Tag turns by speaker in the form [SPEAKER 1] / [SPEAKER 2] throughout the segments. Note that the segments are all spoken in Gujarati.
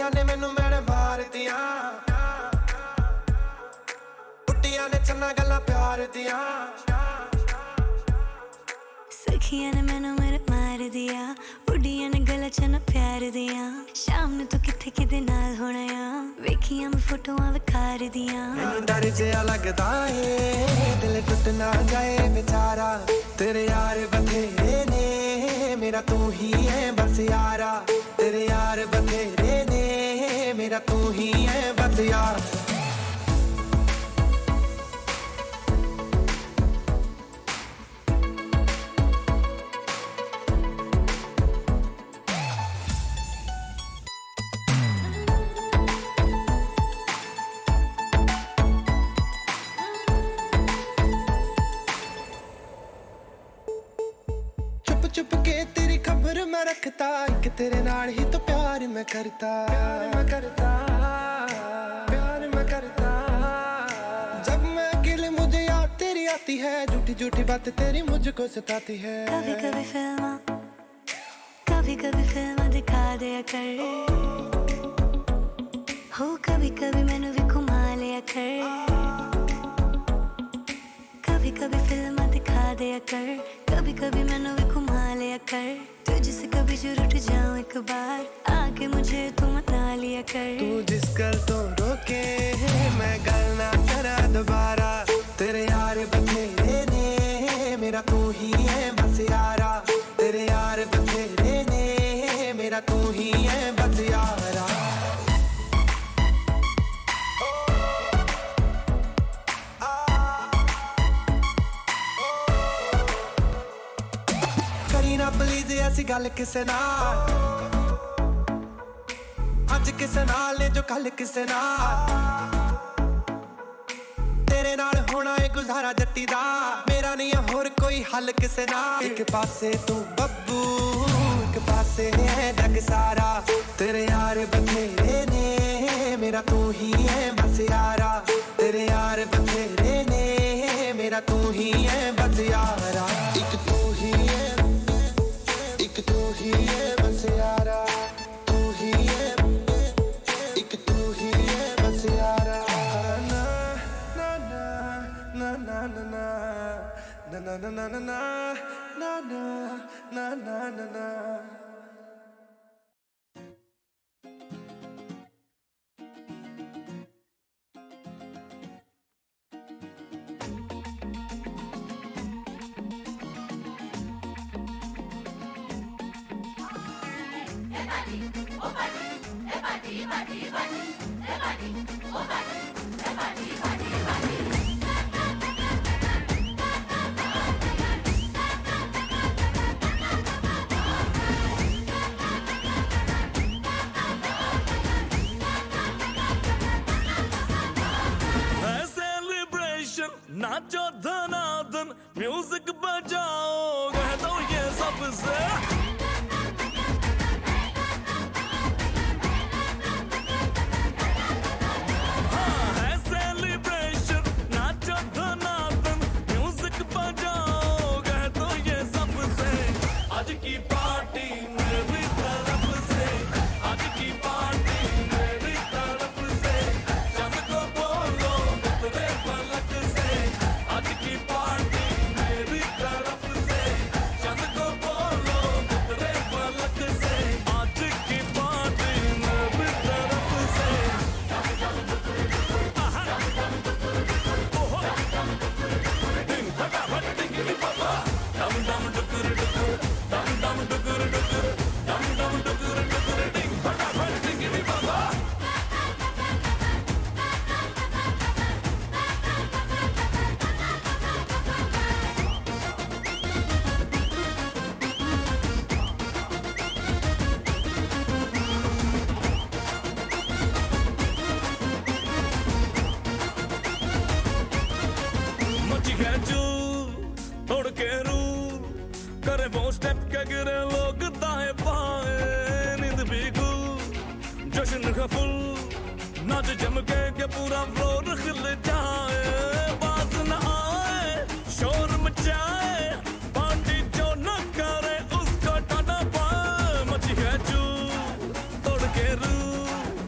[SPEAKER 1] सखियां ने मैनू मैंने मार दिया, बुढ़िया ने चन्ना गल्लां प्यार दिया।
[SPEAKER 2] सखियां ने मैनू मेरे मार दिया, बुढ़िया ने गला चन्ना प्यार दिया। शाम नू तू किथे किदे नाल होना आ, वेखियां मैं फोटोआं विखार दिया।
[SPEAKER 1] मैनू डर जिहा लगदा ए दिल टुट ना जाए बेचारा, तेरे यार बथेरे ने मेरा तू ही है बस यारा, तेरे यार बथेरे ने मेरा तू ही है बस यार। चुप के तेरी खबर मैं रखता, एक तेरे नाल ही तो प्यार मैं करता, प्यार मैं करता, प्यार मैं करता। जब मैं अकेले मुझे याद तेरी आती है, झूठी झूठी बातें तेरी मुझको सताती है।
[SPEAKER 2] कभी कभी फिल्म दिखा दिया कर, हो कभी कभी मैनू भी घुमा लिया कर। कभी कभी फिल्म दिखा दिया कर, कभी कभी मैनू भी घुमा लिया कर। तुझसे कभी जरूर उठ जाऊं एक बार, आके मुझे तू मना लिया कर।
[SPEAKER 1] तू जिस गल तो रोके मैं गल ना करा दोबारा, तेरे यार बथेरे ने मेरा तू ही है बस यारा, तेरे यार बथेरे ने मेरा तू ही है बस यारा। करी ना प्लीज ऐसी गल किसे नाल, अज किसे नाल ने जो कल किसे नाल। तेरे नाल होना है गुजारा जट्टी दा, मेरा नहीं है होर कोई हल किसे नाल। एक पासे तू बब्बू एक पासे है जग सारा, तेरे यार बथेरे ने मेरा तू ही है बस यारा, तेरे यार बथेरे ने मेरा तू ही है बस यारा। एक तू ही है, एक तू ही है बस यारा, तू ही है, एक तू ही है बस यारा। ना ना ना ना ना ना ना ना ना ना ना ना ना ना ना ना।
[SPEAKER 3] नाचो धनाधन म्यूजिक बजाओ, कह दो ये सबसे। हाँ है सेलिब्रेशन, नाचो धनाधन म्यूजिक बजाओ, कह दो ये सबसे। आज की पार्टी मेरी तरफ से, आज की पार्टी मेरी तरफ से। चंद को बोलो तेरे पलक से, आज की पार्टी मेरी तरफ से। चंद को बोलो तेरे पलक से, आज की पार्टी मेरी तरफ से। ओहो डिंग भगा भट डिंगी बाबा, डम डम डुकुर डुकुर, डम डम डुकुर डुकुर, डम डम डुकुर डुकुर, डिंग भगा भट डिंगी बाबा। मची है जूल तोड़ के रूल, करे वो स्टेप के गिरे लोग दाएं बाएं। नींद भी गुल जश्न का फुल, नाच जम के पूरा फ्लोर खिल जाए। बात न आए शोर मचाए, पार्टी जो न करे उसको टाटा पाए। मची है जूल तोड़ के रूल,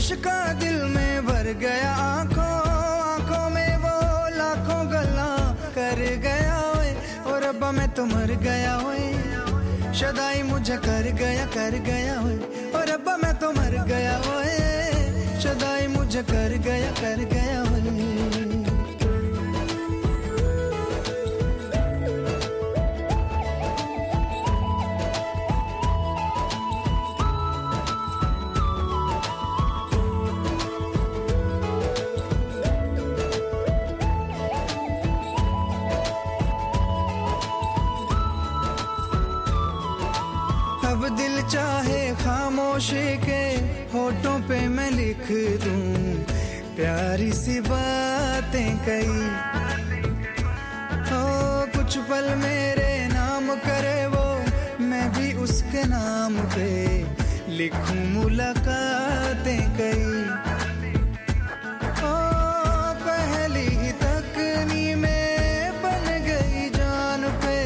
[SPEAKER 4] इश्क दिल में भर गया, आंखों में वो लाखों गल्ला कर गया ओए। और रब्बा मैं तो मर गया ओए, शदाई मुझे कर गया ओए। और रब्बा मैं तो मर गया ओए, शदाई मुझे कर गया ओए। अब दिल चाहे खामोशी के होठों पे मैं लिख दूं प्यारी सी बातें कई। हो कुछ पल मेरे नाम करे वो, मैं भी उसके नाम पे लिखूं मुलाकातें कई। ओ पहली ही तकनी में बन गई जान पे,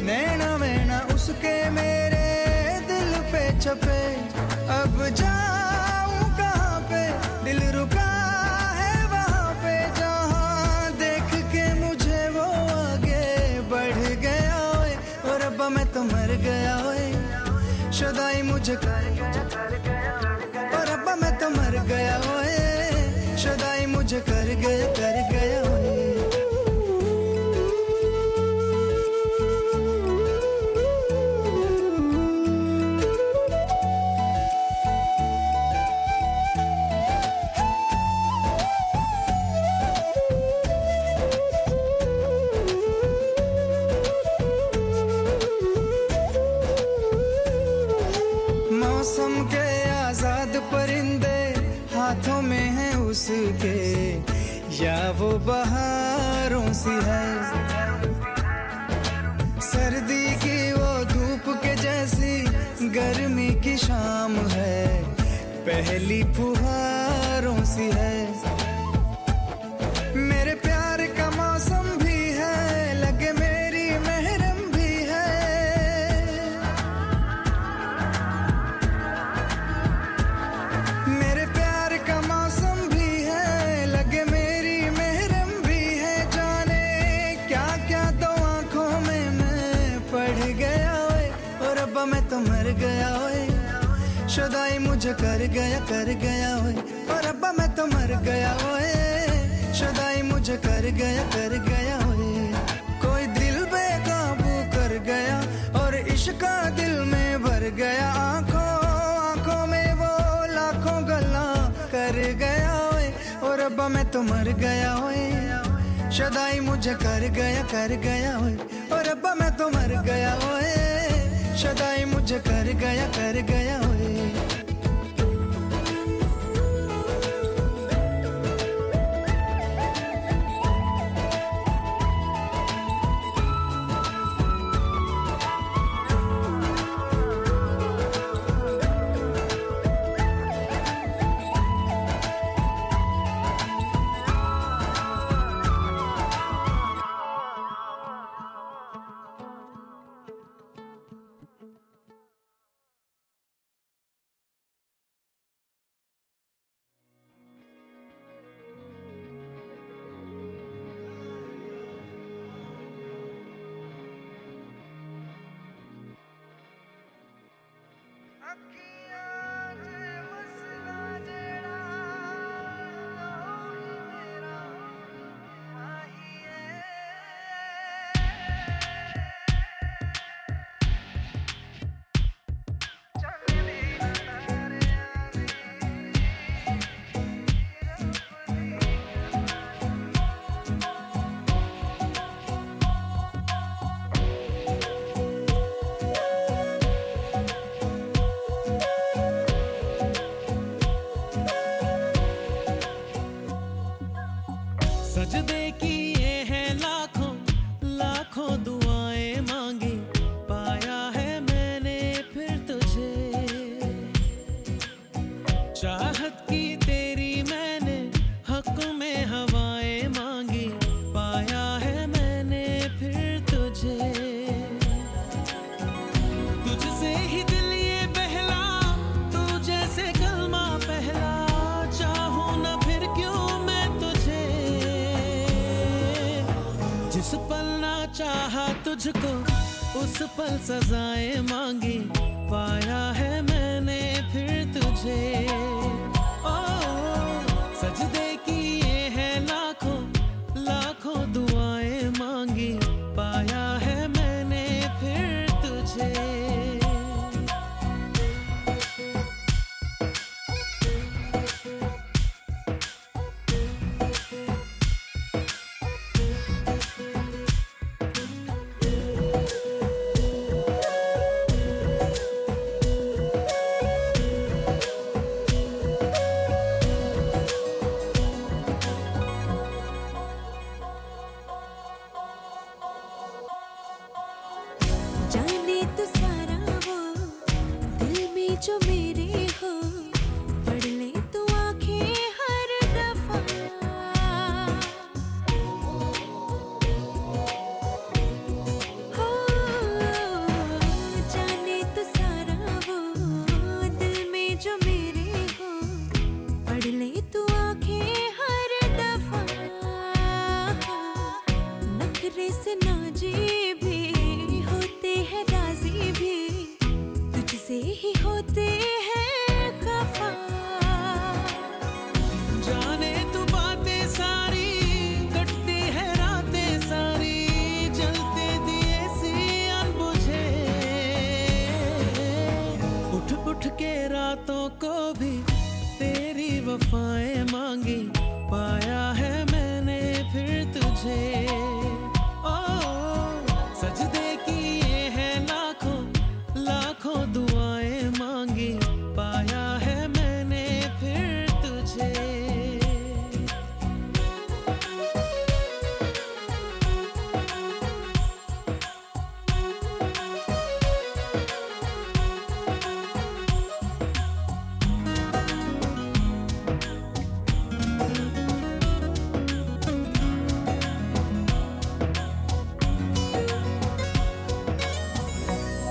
[SPEAKER 4] नैना मैना उसके मेरे छपे। अब जाऊं कहाँ पे, दिल रुका है वहाँ पे, जहाँ देख के मुझे वो आगे बढ़ गया ओए। और रब्बा मैं तो मर गया ओए, शदाई मुझे कर गया। और रब्बा मैं तो मर गया ओए, शदाई मुझे कर गया ओए। मौसम के आजाद परिंदे हाथों में हैं उसके, या वो बहारों सी है। सर्दी की वो धूप के जैसी गर्मी की शाम है, पहली फुहारों सी है। मेरे प्यार का मौसम भी है, लगे मेरी महरम भी है। मेरे प्यार का मौसम भी है, लगे मेरी महरम भी है। जाने क्या क्या तो आंखों में मैं पढ़ गया ओए। और रब्बा मैं तो मर गया ओए, शदाई मुझे कर गया ओए। और रब्बा मैं तो मर गया ओए, शदाई मुझे कर गया ओए। कोई दिल बेकाबू कर गया और इश्क दिल में भर गया, आंखों में वो लाखों गल्ला कर गया ओए। और रब्बा मैं तो मर गया ओए, शदाई मुझे कर गया ओए। और रब्बा मैं तो मर गया ओए, शदाई मुझे कर गया ओए।
[SPEAKER 3] मुझको उस पल सजाएं मांगी, पाया है मैंने फिर तुझे। ओ सजदे किए हैं लाखों लाखों दुआएं मांगी, पाया है मैंने फिर तुझे।
[SPEAKER 2] जाने तो सारा वो दिल में जो मेरे हो, पढ़ ले तो आंखें हर दफा। हो जाने तो सारा वो दिल में जो मेरे हो, पढ़ ले तो आंखें हर दफा। नखरे से नाजी भी होते हैं, राजी भी तुझसे ही होते हैं खफा।
[SPEAKER 3] जाने तू बातें सारी, कटती है रातें सारी, जलते दिए सी अनबुझे। उठ उठ के रातों को भी तेरी वफाएं मांगी, पाया है मैंने फिर तुझे। ओ सजदे किए हैं लाखों लाखों दुआएं मांगी, पाया है मैंने फिर तुझे।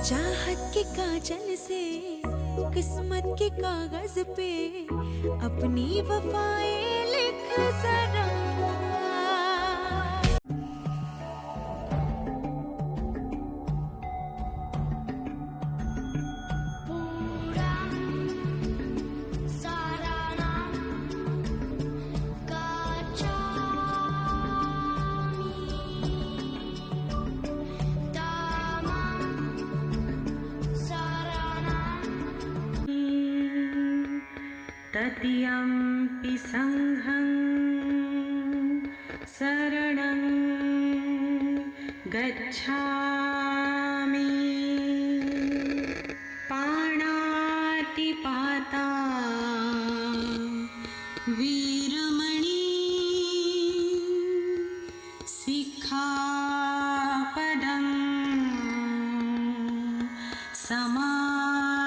[SPEAKER 2] चाहत के काजल से किस्मत के कागज पे अपनी वफाएं लिख जरा।
[SPEAKER 5] तत्यंपि संघं शरणं गच्छामि। पाणातिपाता वीरमणि सिक्खापदं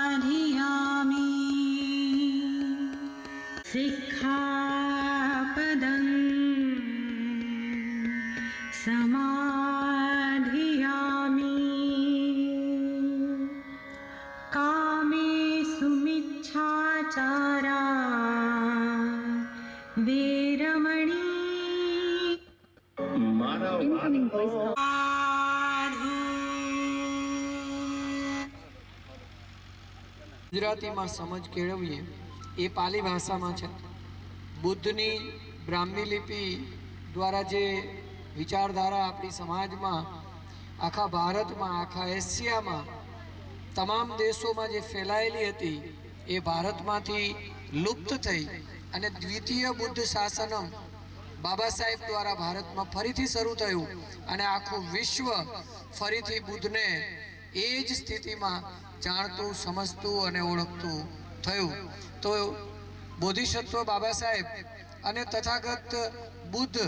[SPEAKER 5] समाधियामि। सिक्खापदं समाधियामि। कामेषु मिच्छाचारा वीरमणि
[SPEAKER 6] ગુજરાતીમાં સમજ કેળવીએ એ પાલી ભાષામાં છે। બુદ્ધની બ્રાહ્મી લિપિ દ્વારા જે વિચારધારા આપણી સમાજમાં, આખા ભારતમાં, આખા એશિયામાં, તમામ દેશોમાં જે ફેલાયેલી હતી એ ભારતમાંથી લુપ્ત થઈ અને દ્વિતીય બુદ્ધ શાસનમ બાબા સાહેબ દ્વારા ભારતમાં ફરીથી શરૂ થયું અને આખું વિશ્વ ફરીથી બુદ્ધને એ જ સ્થિતિમાં જાણતું, સમજતું અને ઓળખતું થયું। તો બોધિસત્વ બાબા સાહેબ અને તથાગત બુદ્ધ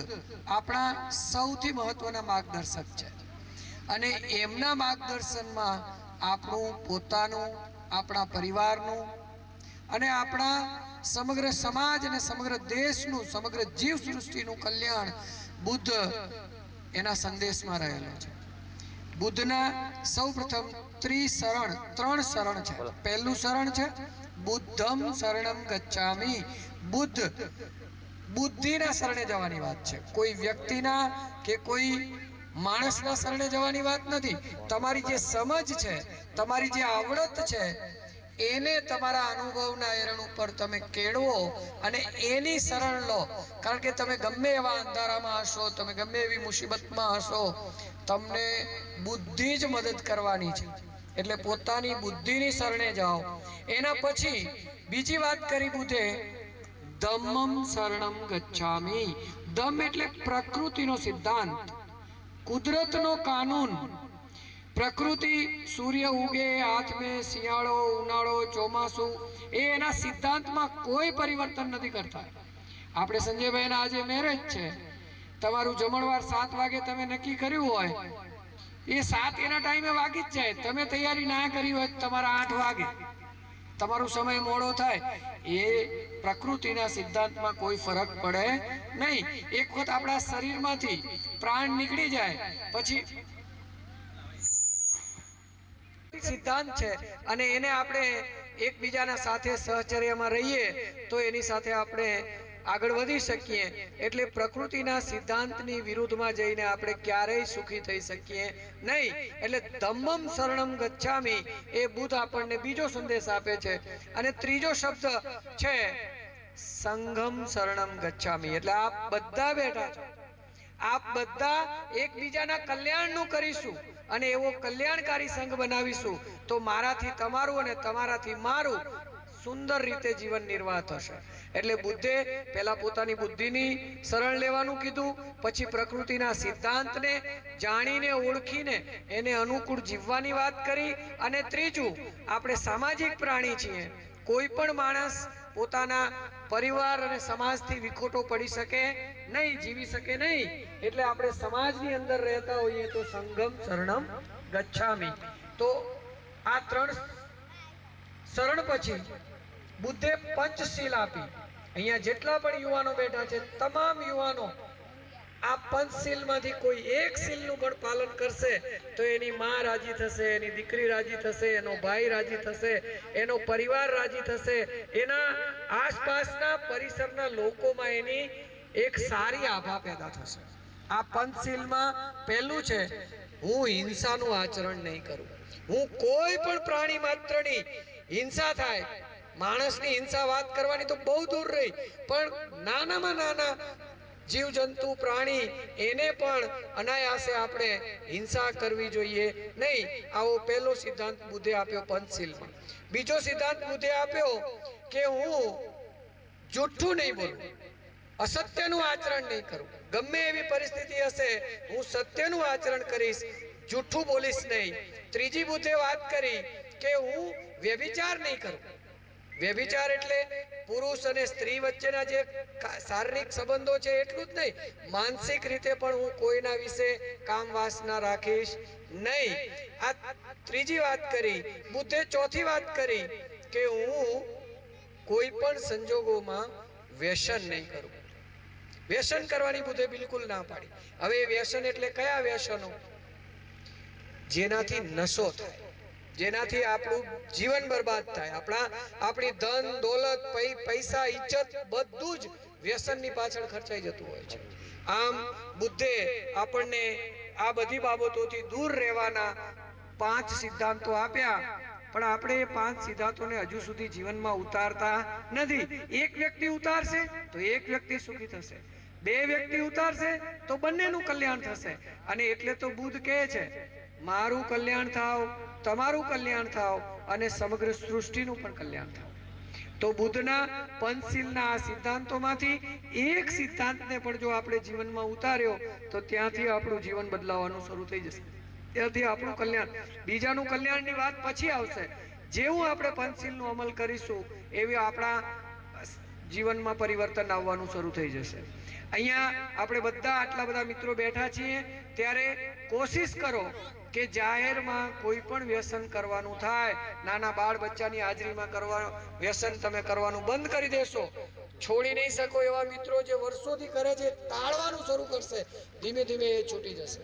[SPEAKER 6] આપણા સૌથી મહત્વના માર્ગદર્શક છે અને એમના માર્ગદર્શનમાં આપણું પોતાનું, આપણા પરિવારનું અને આપણા સમગ્ર સમાજ અને સમગ્ર દેશનું, સમગ્ર જીવ સૃષ્ટિનું કલ્યાણ બુદ્ધ એના સંદેશમાં રહેલો છે। બુદ્ધના સૌપ્રથમ ત્રણ શરણ છે। પહેલું શરણ છે બુદ્ધમ શરણમ ગચ્છામિ। બુદ્ધ, બુદ્ધિના શરણે જવાની વાત છે, કોઈ વ્યક્તિના કે કોઈ માણસના શરણે જવાની વાત નથી. તમારી જે સમજ છે, તમારી જે આવડત છે, એને તમારા અનુભવના એરણ ઉપર તમે કેળવો અને એની શરણ લો. કારણ કે તમે ગમે એવા અંધારામાં હશો, તમે ગમે એવી મુસીબતમાં હશો, તમને બુદ્ધિ જ મદદ કરવાની છે. એટલે પોતાની બુદ્ધિની શરણે જાઓ. એના પછી બીજી વાત કરી બુદ્ધે, ધમ્મમ શરણમ ગચ્છામિ. ધમ એટલે પ્રકૃતિનો સિદ્ધાંત, કુદરતનો કાનૂન. પ્રકૃતિ સૂર્ય ઉગે, હાથમે શિયાળો, ઉનાળો, ચોમાસું, એ એના સિદ્ધાંતમાં કોઈ પરિવર્તન નથી કરતા. આપણે સંજયભાઈના આજે મેરેજ છે, તમારું જમણવાર 7 વાગે તમે નક્કી કર્યું હોય, એ 7 એના ટાઈમે વાગી જ જાય. તમે તૈયારી ના કરી હોય તમારા 8 વાગે, તમારો સમય મોડો થાય. એ પ્રકૃતિના સિદ્ધાંતમાં કોઈ ફરક પડે નહીં. એક વખત આપણા શરીરમાંથી પ્રાણ નીકળી જાય પછી સિદ્ધાંત છે અને એને આપણે એકબીજાના સાથે સહચર્યમાં રહીએ તો એની સાથે આપણે આગળ વધી શકીએ. એટલે પ્રકૃતિના સિદ્ધાંતની વિરુદ્ધમાં જઈને આપણે ક્યારેય સુખી થઈ શકીએ નહીં. એટલે ધમ્મમ શરણમ ગચ્છામિ એ બુદ્ધ આપણને બીજો સંદેશ આપે છે. અને ત્રીજો શબ્દ છે સંઘમ શરણમ ગચ્છામિ. એટલે આપ બધા બેઠા છો, આપ બધા એકબીજાના કલ્યાણનું કરીશું અને એવો કલ્યાણકારી સંઘ બનાવીશું તો મારાથી તમારું અને તમારાથી મારું સુંદર રીતે જીવન નિર્વાહ થશે. એટલે બુદ્ધે પહેલા પોતાની બુદ્ધિની શરણ લેવાનું કીધું, પછી પ્રકૃતિના સિદ્ધાંતને જાણીને ઓળખીને એને અનુકૂળ જીવવાની વાત કરી, અને ત્રીજું, આપણે સામાજિક પ્રાણી છીએ. કોઈ પણ માણસ પોતાના પરિવાર અને સમાજથી વિખોટો પડી શકે નહીં, જીવી શકે નહીં. એટલે આપણે સમાજની અંદર રહેતા હોઈએ તો સંઘમ શરણમ ગચ્છામિ. તો આ 3 શરણ પછી બુદ્ધે પંચશીલ આપી. અહીંયા જેટલા પણ યુવાનો બેઠા છે, તમામ યુવાનો આ પંચશીલમાંથી કોઈ એક શીલનું પણ પાલન કરશે તો એની માં રાજી થશે, એની દીકરી રાજી થશે, એનો ભાઈ રાજી થશે, એનો પરિવાર રાજી થશે, એના આસપાસના પરિસરના લોકોમાં એની એક સારી આભા પેદા થશે. આ પંચશીલમાં પહેલું છે, હું હિંસાનું આચરણ નહીં કરું. હું કોઈ પણ પ્રાણી માત્રની હિંસા થાય, માણસની હિંસા વાત કરવાની તો બહુ દૂર રહી, પણ નાનામાં નાના જીવજંતુ પ્રાણી એને પણ અનાયાસે આપણે હિંસા કરવી જોઈએ નહીં. આવો પહેલો સિદ્ધાંત બુદ્ધે આપ્યો પંચશીલમાં. બીજો સિદ્ધાંત બુદ્ધે આપ્યો કે હું જૂઠું નહીં બોલું, અસત્યનું આચરણ નહીં કરું. ગમે એવી પરિસ્થિતિ હશે હું સત્યનું આચરણ કરીશ, જૂઠું બોલીશ નહીં. ત્રીજી બુદ્ધે વાત કરી કે હું વ્યભિચાર નહીં કરું. વ્યભિચાર એટલે પુરુષ અને સ્ત્રી વચ્ચેના જે શારીરિક સંબંધો છે એટલું જ નહીં, માનસિક રીતે પણ હું કોઈના વિશે કામ વાસના રાખીશ નહીં. આ ત્રીજી વાત કરી. બુદ્ધે ચોથી વાત કરી કે હું કોઈ પણ સંજોગોમાં વ્યસન નહીં કરું. વ્યસન કરવાની બુદ્ધે બિલકુલ ના પાડી. હવે વ્યસન એટલે કયા વ્યસનો? જેનાથી નશો થાય, જેનાથી આપણું જીવન બરબાદ થાય, આપણી ધન દોલત પૈસા ઇજ્જત બધું જ વ્યસનની પાછળ ખર્ચાઈ જતું હોય છે. આમ બુદ્ધે આપણને આ બધી બાબતોથી દૂર રહેવાના 5 સિદ્ધાંતો આપ્યા, પણ આપણે એ 5 સિદ્ધાંતોને હજુ સુધી જીવનમાં ઉતારતા નથી. એક વ્યક્તિ ઉતારશે તો એક વ્યક્તિ સુખી થશે, 2 વ્યક્તિ ઉતારશે તો બંનેનું કલ્યાણ થશે. અને એટલે તો બુદ્ધ કહે છે મારું કલ્યાણ થાવ, તમારું કલ્યાણ થાવ અને સમગ્ર સૃષ્ટિનું પણ કલ્યાણ થાવ. તો બુદ્ધના પંચશીલના આ સિદ્ધાંતોમાંથી એક સિદ્ધાંતને પણ જો આપણે જીવનમાં ઉતાર્યો તો ત્યાંથી આપણું જીવન બદલાવાનું શરૂ થઈ જશે, ત્યાંથી આપણું કલ્યાણ. બીજાનું કલ્યાણની વાત પછી આવશે. જેવું આપણે પંચશીલનો અમલ કરીશું એવી આપણા જીવનમાં પરિવર્તન આવવાનું શરૂ થઈ જશે. અહીંયા આપણે બધા આટલા બધા મિત્રો બેઠા છીએ ત્યારે કોશિશ કરો કે જાહેરમાં કોઈ પણ વ્યસન કરવાનું થાય, નાના બાળ બચ્ચાની હાજરીમાં કરવાનું વ્યસન તમે કરવાનું બંધ કરી દેશો. છોડી નહીં શકો એવા મિત્રો જે વર્ષોથી કરે છે ટાળવાનું શરૂ કરશે, ધીમે ધીમે એ છૂટી જશે.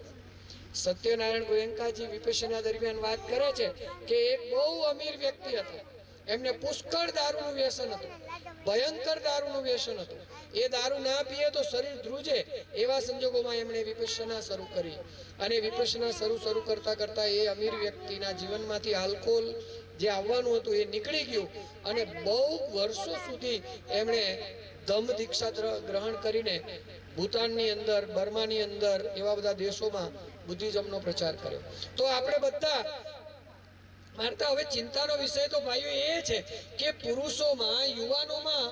[SPEAKER 6] સત્યનારાયણ ગોયંકાજી વિપશ્યના દરમિયાન વાત કરે છે કે એક બહુ અમીર વ્યક્તિ હતા, એમને પુષ્કળ દારૂનું વ્યસન હતું, ભયંકર દારૂનું વ્યસન હતું. એ દારૂ ના પીએ તો શરીર ધ્રુજે. એવા સંજોગોમાં એમણે વિપશ્યના શરૂ કરી અને વિપશ્યના શરૂ કરતા કરતા એ અમીર વ્યક્તિના જીવનમાંથી આલ્કોહોલ જે આવવાનું હતું એ નીકળી ગયું અને બહુ વર્ષો સુધી એમણે ધમ્મ દીક્ષા ગ્રહણ કરીને ભૂતાનની અંદર, બર્માની અંદર, એવા બધા દેશોમાં બુદ્ધિઝમનો પ્રચાર કર્યો. તો આપણે બધા મારતા હવે ચિંતાનો વિષય તો ભાઈઓ એ છે કે પુરુષોમાં, યુવાનોમાં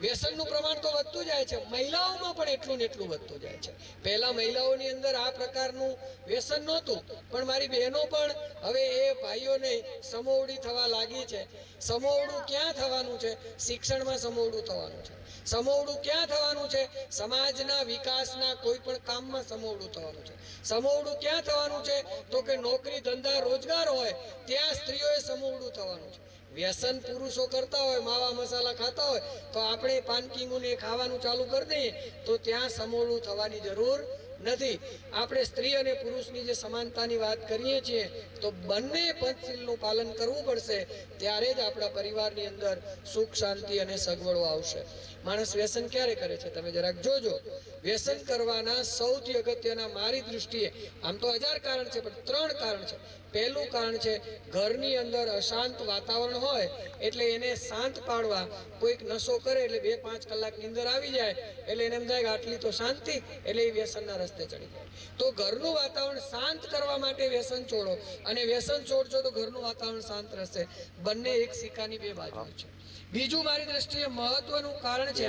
[SPEAKER 6] વ્યસનનું પ્રમાણ તો વધતું જાય છે, મહિલાઓમાં પણ એટલું ને એટલું વધતું જાય છે. પહેલા મહિલાઓની અંદર આ પ્રકારનું વ્યસન નહોતું, પણ મારી બહેનો પણ હવે એ ભાઈઓને સમોવડી થવા લાગી છે. સમોવડું ક્યાં થવાનું છે? શિક્ષણમાં સમોવડું થવાનું છે. સમોવડું ક્યાં થવાનું છે? સમાજના વિકાસના કોઈ પણ કામમાં સમોવડું થવાનું છે. સમોવડું ક્યાં થવાનું છે? તો કે નોકરી, ધંધા, રોજગાર હોય ત્યાં સ્ત્રીઓએ સમોવડું થવાનું છે. વ્યસન પુરુષો કરતા હોય, માવા મસાલા ખાતા હોય, તો આપણે પાનકીંગુને ખાવાનું ચાલુ કરી દઈએ તો ત્યાં સમોવડું થવાની જરૂર નથી. આપણે સ્ત્રી અને પુરુષની જે સમાનતાની વાત કરીએ છીએ તો બંને પંચશીલનું પાલન કરવું પડશે, ત્યારે જ આપણા પરિવારની અંદર સુખ, શાંતિ અને સગવડો આવશે. માણસ વ્યસન ક્યારે કરે છે? તમે જરાક જોજો. વ્યસન કરવાના સૌથી અગત્યના મારી દૃષ્ટિએ, આમ તો 1000 કારણ છે, પણ 3 કારણ છે. પહેલું કારણ છે ઘરની અંદર અશાંત વાતાવરણ હોય એટલે એને શાંત પાડવા. કોઈક નશો કરે એટલે 2-5 કલાકની અંદર આવી જાય એટલે એને એમ થાય કે આટલી તો શાંતિ, એટલે એ વ્યસનના રસ્તે ચડી જાય. તો ઘરનું વાતાવરણ શાંત કરવા માટે વ્યસન છોડો, અને વ્યસન છોડશો તો ઘરનું વાતાવરણ શાંત રહેશે. બંને એક સિક્કાની 2 બાજુ છે. બીજું મારી દ્રષ્ટિએ મહત્વનું કારણ છે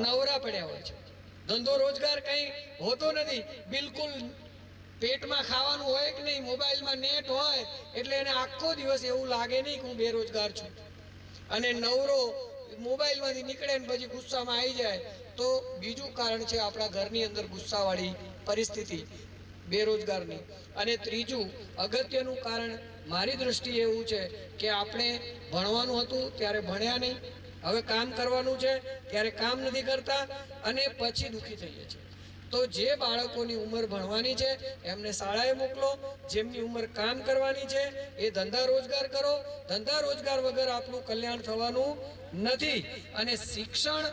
[SPEAKER 6] નવરા પડ્યા હોય છે. ધંધો રોજગાર કંઈ હોતો નથી, બિલકુલ પેટમાં ખાવાનું હોય કે નહીં, મોબાઈલમાં નેટ હોય એટલે એને આખો દિવસ એવું લાગે નહીં કે હું બેરોજગાર છું. અને નવરો મોબાઈલમાંથી નીકળે ને પછી ગુસ્સામાં આવી જાય. તો બીજું કારણ છે આપણા ઘરની અંદર ગુસ્સાવાળી પરિસ્થિતિ, બેરોજગારની. અને ત્રીજું અગત્યનું કારણ મારી દ્રષ્ટિએ એવું છે કે આપણે ભણવાનું હતું ત્યારે ભણ્યા નહીં, હવે કામ કરવાનું છે ત્યારે કામ નથી કરતા અને પછી દુઃખી થઈએ છીએ. તો જે બાળકોની ઉંમર ભણવાની છે એમને શાળાએ મોકલો, જેમની ઉંમર કામ કરવાની છે એ ધંધા રોજગાર કરો. ધંધા રોજગાર વગર આપણું કલ્યાણ થવાનું નથી. અને શિક્ષણ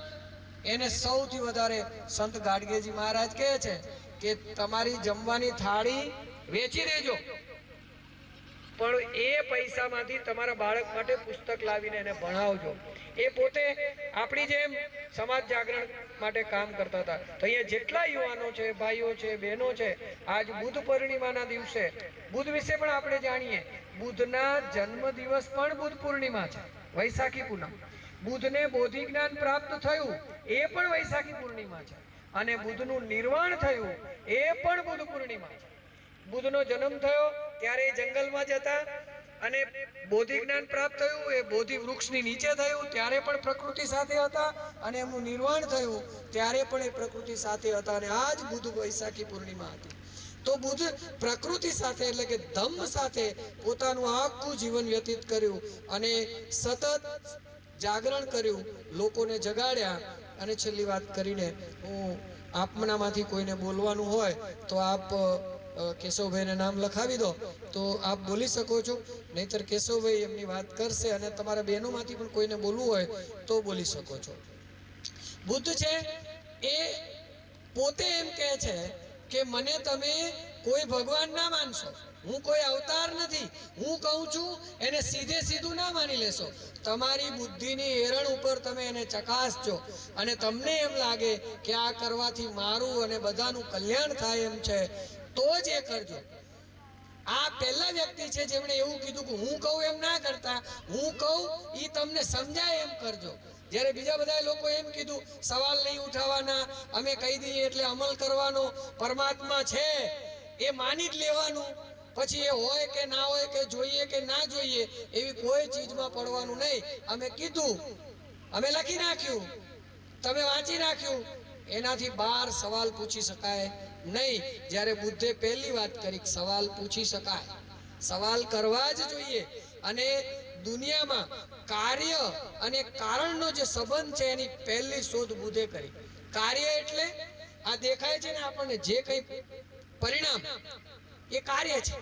[SPEAKER 6] એને સૌથી વધારે સંત ગાડગેજી મહારાજ કહે છે કે તમારી જમવાની થાળી વેચી દેજો, પણ એ પૈસામાંથી તમારા બાળક માટે પુસ્તક લાવીને એને ભણાવજો. એ પોતે આપણી જેમ સમાજ જાગરણ માટે કામ કરતા હતા. તો અહીંયા જેટલા યુવાનો છે, ભાઈઓ છે, બહેનો છે, આજ બુદ્ધ પૂર્ણિમાના દિવસે, બુદ્ધ વિશે પણ આપણે જાણીએ. બુદ્ધના જન્મ દિવસ પણ બુદ્ધ પૂર્ણિમા છે, વૈશાખી પૂનમ. બુદ્ધને બોધિ જ્ઞાન પ્રાપ્ત થયું એ પણ વૈશાખી પૂર્ણિમા છે, અને બુદ્ધનું નિર્વાણ થયું એ પણ બુદ્ધ પૂર્ણિમા છે. બુદ્ધનો જન્મ થયો ત્યારે એ જંગલમાં જતા અને બોધિ જ્ઞાન પ્રાપ્ત થયું એ બોધિ વૃક્ષની નીચે થયું ત્યારે પણ પ્રકૃતિ સાથે હતા, અને એમનું નિર્વાણ થયું ત્યારે પણ એ પ્રકૃતિ સાથે હતા. અને આ જ બુદ્ધ વૈશાખી પૂર્ણિમા હતી. તો બુદ્ધ પ્રકૃતિ સાથે એટલે કે ધમ્મ સાથે પોતાનું આખું જીવન વ્યતીત કર્યું અને સતત જાગરણ કર્યું, લોકોને જગાડ્યા. અને છેલ્લી વાત કરીને હું આપનામાંથી કોઈને બોલવાનું હોય તો આપ કેશવભાઈને નામ લખાવી દો તો આપ બોલી શકો છો, નહીતર કેશવભાઈ એમની વાત કરશે. અને તમારા બહેનોમાંથી પણ કોઈને બોલવું હોય તો બોલી શકો છો. બુદ્ધ છે એ પોતે એમ કહે છે કે મને તમે કોઈ ભગવાન ના માનશો, હું કોઈ અવતાર નથી, હું કહું છું એને સીધે સીધું ના માની લેશો. તમારી બુદ્ધિની એરણ ઉપર તમે એને ચકાસજો અને તમને એમ લાગે કે આ કરવાથી મારું અને બધાનું કલ્યાણ થાય એમ છે તો જ એ કરજો. આ પહેલા વ્યક્તિ છે જેમણે એવું કીધું કે હું કહું એમ ના કરતા, હું કહું એ તમને સમજાય એમ કરજો. જ્યારે બીજા બધા લોકો એમ કીધું સવાલ નહીં ઉઠાવવાના, અમે કહી દઈએ એટલે અમલ કરવાનો, પરમાત્મા છે એ માની જ લેવાનું, પછી એ હોય કે ના હોય, કે જોઈએ કે ના જોઈએ, એવી કોઈ ચીજમાં પડવાનું નહીં. અમે કીધું, અમે લખી નાખ્યું, તમે વાંચી નાખ્યું, એનાથી બહાર સવાલ પૂછી શકાય નહીં. જ્યારે બુદ્ધે પહેલી વાત કરી સવાલ પૂછી શકાય, સવાલ કરવા જ જોઈએ. અને દુનિયામાં કાર્ય અને કારણનો જે સંબંધ છે એની પહેલી શોધ બુદ્ધે કરી. કાર્ય એટલે આ દેખાય છે ને આપણને જે કંઈ પરિણામ, એ કાર્ય છે,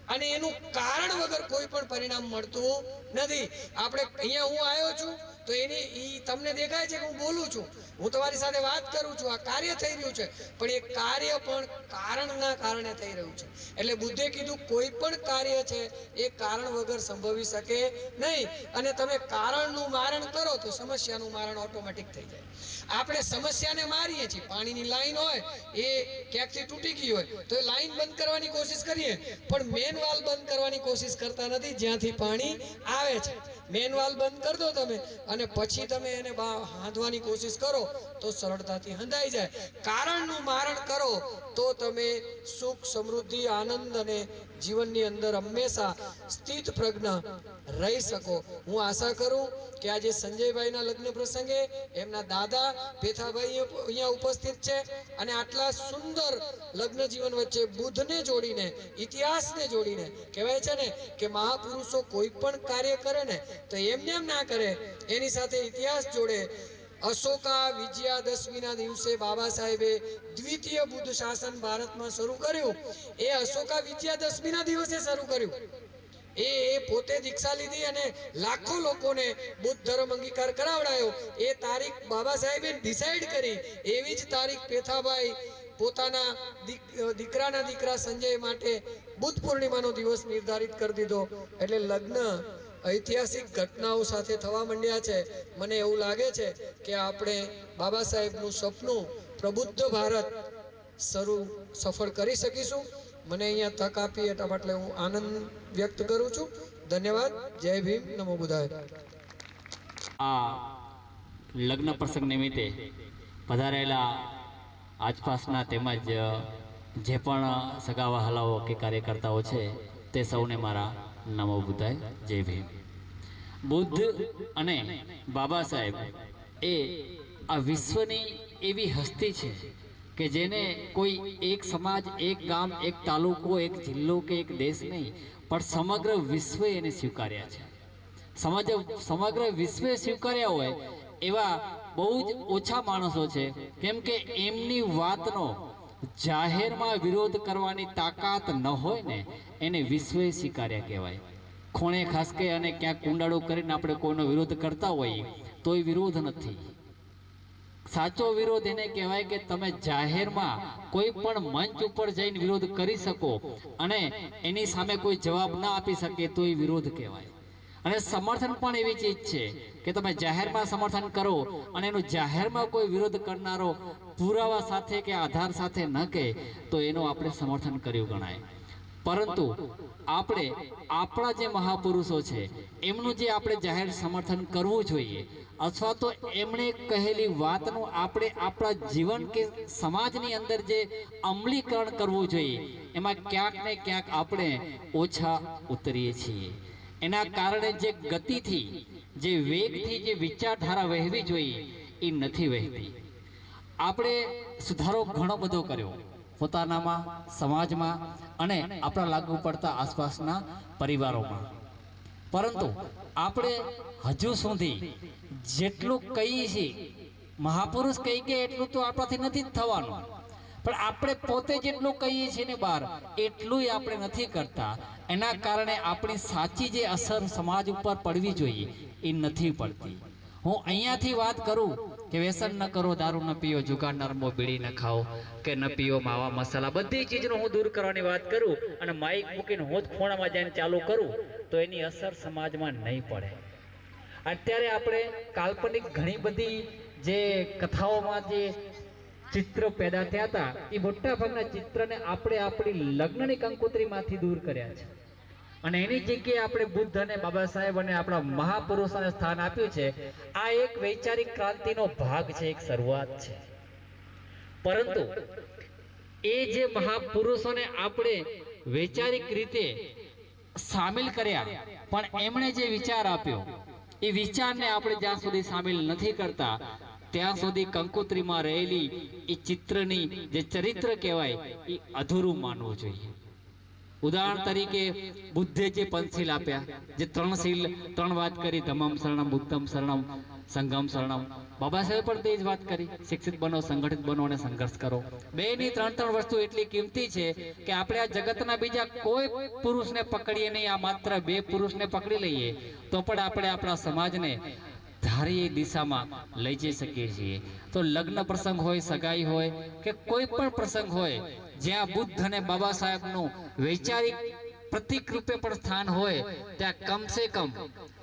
[SPEAKER 6] અને એનું કારણ વગર કોઈ પણ પરિણામ મળતું નથી. આપણે અહીંયા હું આવ્યો છું તો ઈ તમને દેખાય છે કે હું બોલું છું, હું તમારી સાથે વાત કરું છું, આ કાર્ય થઈ રહ્યું છે, પણ એ કાર્ય પણ કારણના કારણે થઈ રહ્યું છે. એટલે બુદ્ધે કીધું કોઈ પણ કાર્ય છે એ કારણ વગર સંભવી શકે નહીં. અને તમે કારણનું મારણ કરો તો સમસ્યાનું મારણ ઓટોમેટિક થઈ જાય. આપણે સમસ્યાને મારીએ છીએ. પાણીની લાઈન હોય એ ક્યાંકથી તૂટી ગઈ હોય તો એ લાઈન બંધ કરવાની કોશિશ કરીએ, પણ મેન વાલ બંધ કરવાની કોશિશ કરતા નથી જ્યાંથી પાણી આવે છે. મેન વાલ બંધ કરી દો તમે અને પછી તમે એને હાંધવાની કોશિશ કરો તો સરળતાથી હંધાઈ જાય. કારણનું મારણ કરો તો તમે સુખ, સમૃદ્ધિ, આનંદ અને જીવનની અંદર હંમેશા સ્થિત પ્રજ્ઞ રહી શકો. હું આશા કરું કે આજે સંજયભાઈના લગ્ન પ્રસંગે એમના દાદા પેથાભાઈ અહીંયા ઉપસ્થિત છે અને આટલા સુંદર લગ્ન જીવન વચ્ચે બુદ્ધને જોડીને, ઇતિહાસને જોડીને, કહેવાય છે ને કે મહાપુરુષો કોઈ પણ કાર્ય કરે ને તો એમને એમ ના કરે, એની સાથે ઇતિહાસ જોડે. અશોકા વિજયાદશમીના દિવસે બાબા સાહેબે દ્વિતીય બુદ્ધ શાસન ભારતમાં શરૂ કર્યું. એ અશોકા વિજયાદશમીના દિવસે શરૂ કર્યું. એ પોતે દીક્ષા લીધી અને લાખો લોકોને બુદ્ધ ધર્મ અંગીકાર કરાવડાયો. એ તારીખ બાબા સાહેબે ડિસાઈડ કરી. એવી જ તારીખ પેથાભાઈ પોતાના દીકરાના દીકરા સંજય માટે બુદ્ધ પૂર્ણિમાનો દિવસ નિર્ધારિત કરી દીધો. એટલે લગ્ન ઐતિહાસિક ઘટનાઓ સાથે થવા માંડ્યા છે. મને એવું લાગે છે કે આપણે બાબા સાહેબનું સપનું પ્રબુદ્ધ ભારત સફળ કરી શકીશું. મને અહીંયા તક આપી એટલા માટે હું આનંદ વ્યક્ત કરું છું. ધન્યવાદ. જય ભીમ. નમો બુદ્ધાય.
[SPEAKER 7] આ લગ્ન પ્રસંગ નિમિત્તે પધારેલા આસપાસના તેમજ જે પણ સગા વહાલાઓ કે કાર્યકર્તાઓ છે તે સૌને મારા નમો બુદ્ધાય. જય ભીમ. બુદ્ધ અને બાબા સાહેબ એ આ વિશ્વની એવી હસ્તી છે કે જેને કોઈ એક સમાજ, એક ગામ, એક તાલુકો, એક જિલ્લો કે એક દેશ નહીં પણ સમગ્ર વિશ્વે એને સ્વીકાર્યા છે. સમગ્ર વિશ્વે સ્વીકાર્યા હોય એવા બહુ જ ઓછા માણસો છે. કેમ કે એમની વાતનો જાહેરમાં વિરોધ કરવાની તાકાત ન હોય ને એને વિશ્વે સ્વીકાર્યા કહેવાય. ખૂણે ખાસકે અને ક્યાંક કુંડાળું કરીને આપણે કોઈનો વિરોધ કરતા હોઈએ તો એ વિરોધ નથી. સાચો વિરોધ એને કહેવાય કે તમે જાહેરમાં કોઈ પણ મંચ ઉપર જઈને વિરોધ કરી શકો અને એની સામે કોઈ જવાબ ના આપી શકે તો એ વિરોધ કહેવાય. અને સમર્થન પણ એવી ચીજ છે કે તમે જાહેરમાં સમર્થન કરો અને એનું જાહેરમાં કોઈ વિરોધ કરનારો પુરાવા સાથે કે આધાર સાથે ન કહે તો એનું આપણે સમર્થન કર્યું ગણાય. પરંતુ આપણે આપણા જે મહાપુરુષો છે એમનું જે આપણે જાહેર સમર્થન કરવું જોઈએ અથવા તો એમણે કહેલી વાતનું આપણે આપણા જીવન કે સમાજની અંદર જે અમલીકરણ કરવું જોઈએ એમાં ક્યાંક ને ક્યાંક આપણે ઓછા ઉતરીએ છીએ. એના કારણે જે ગતિથી, જે વેગથી જે વિચારધારા વહેવી જોઈએ એ નથી વહેતી. આપણે સુધારો ઘણો બધો કર્યો પોતાનામાં, સમાજમાં અને આપણા લાગુ પડતા આસપાસના પરિવારોમાં, પરંતુ આપણે હજુ સુધી જેટલું કહીએ છીએ મહાપુરુષ કહી કે એટલું તો આપણાથી નથી જ થવાનું, પણ આપણે પોતે જેટલું કહીએ છીએ ને બહાર એટલું આપણે નથી કરતા. એના કારણે આપણી સાચી જે અસર સમાજ ઉપર પડવી જોઈએ એ નથી પડતી. હું અહીંયાથી વાત કરું કે વ્યસન ન કરો, દારૂ ન પીઓ, જુગાર ન રમો, બીડી ન ખાઓ કે ન પીઓ માવા મસાલા, બધી ચીજનો હું દૂર કરવાની વાત કરું અને માઇક મૂકીને હું જ ખૂણામાં જઈને ચાલુ કરું તો એની અસર સમાજમાં નહીં પડે. અત્યારે આપણે કાલ્પનિક ઘણી બધી જે કથાઓમાં જે ચિત્ર પેદા થયા હતા એ મોટા ભાગના ચિત્રને આપણે આપણી લગ્નની કંકોત્રીમાંથી દૂર કર્યા છે અને એની જગ્યાએ આપણે બુદ્ધ અને બાબા સાહેબ અને આપણા મહાપુરુષોને સ્થાન આપ્યું છે. આ એક વૈચારિક ક્રાંતિનો ભાગ છે, એક શરૂઆત છે. પરંતુ એ જે મહાપુરુષોને આપણે વૈચારિક રીતે સામેલ કર્યા પણ એમણે જે વિચાર આપ્યો એ વિચારને આપણે જ્યાં સુધી સામેલ નથી કરતા ત્યાં સુધી કંકોત્રીમાં રહેલી એ ચિત્રની જે ચરિત્ર કહેવાય એ અધૂરું માનવું જોઈએ. ઉદાહરણ તરીકે બુદ્ધે જે પંચશીલ આપ્યા, જે ત્રણ વાત કરી, ધમ્મમ શરણમ, બુદ્ધમ શરણમ, સંગમ શરણમ. બાબા સાહેબ પણ તે જ વાત કરી, શિક્ષિત બનો, સંગઠિત બનો અને સંઘર્ષ કરો. બેની ત્રણ વસ્તુ એટલી કિંમતી છે કે આપણે આ જગતના બીજા કોઈ પુરુષને પકડીએ નહીં, આ માત્ર 2 પુરુષને પકડી લઈએ તો પણ આપણે આપણા સમાજને ધારી દિશામાં લઈ જઈ શકીએ છીએ. તો લગ્ન પ્રસંગ હોય, સગાઈ હોય કે કોઈ પણ પ્રસંગ હોય, જ્યાં બુદ્ધ અને બાબા સાહેબનું વૈચારિક પ્રતિક રૂપે પણ સ્થાન હોય, ત્યાં કમસે કમ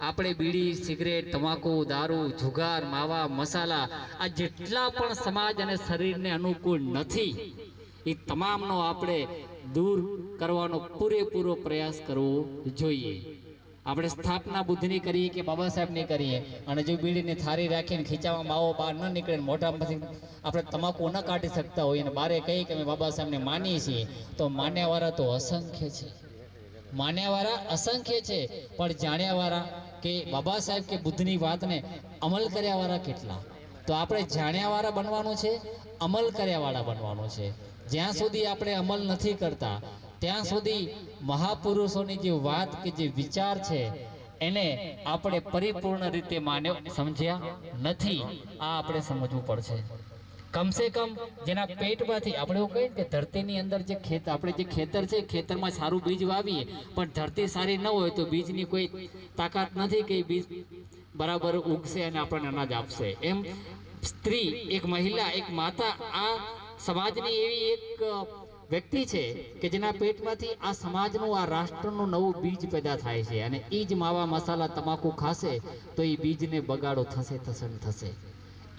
[SPEAKER 7] આપણે બીડી, સિગરેટ, તમાકુ, દારૂ, જુગાર, માવા, મસાલા, આ જેટલા પણ સમાજ અને શરીરને અનુકૂળ નથી, એ તમામનો આપણે દૂર કરવાનો પૂરેપૂરો પ્રયાસ કરવો જોઈએ. આપણે સ્થાપના બુદ્ધની કરીએ કે બાબા સાહેબની કરીએ, અને જો બીડીની થારી રાખીને ખીચામાં માવો બહાર ન નીકળે, મોઢામાંથી આપણે તમાકુ ન કાઢી શકતા હોઈએ અને બારે કહીએ કે અમે બાબા સાહેબને માનીએ છીએ, તો માન્યાવાળા તો અસંખ્ય છે, માન્યાવાળા અસંખ્ય છે, પણ જાણ્યાવાળા કે બાબા સાહેબ કે બુદ્ધની વાતને અમલ કર્યાવાળા કેટલા? તો આપણે જાણ્યાવાળા બનવાનું છે, અમલ કર્યાવાળા બનવાનું છે. જ્યાં સુધી આપણે અમલ નથી કરતા ત્યાં સુધી મહાપુરુષોની જે વાત કે જે વિચાર છે એને આપણે પરિપૂર્ણ રીતે માન્યો, સમજ્યા નથી. આ આપણે સમજવું પડશે. કમસે કમ જેના પેટમાંથી આપણે એવું કહીએ કે ધરતીની અંદર જે આપણે જે ખેતર છે, ખેતરમાં સારું બીજ વાવીએ પણ ધરતી સારી ન હોય તો બીજની કોઈ તાકાત નથી કે બીજ બરાબર ઉગશે અને આપણને અનાજ આપશે. એમ સ્ત્રી, એક મહિલા, એક માતા આ સમાજની એવી એક વ્યક્તિ છે કે જેના પેટમાંથી આ સમાજનું, આ રાષ્ટ્રનું નવું બીજ પેદા થાય છે, અને એ જ માવા, મસાલા, તમાકુ ખાશે તો એ બીજને બગાડો થશે ને થશે.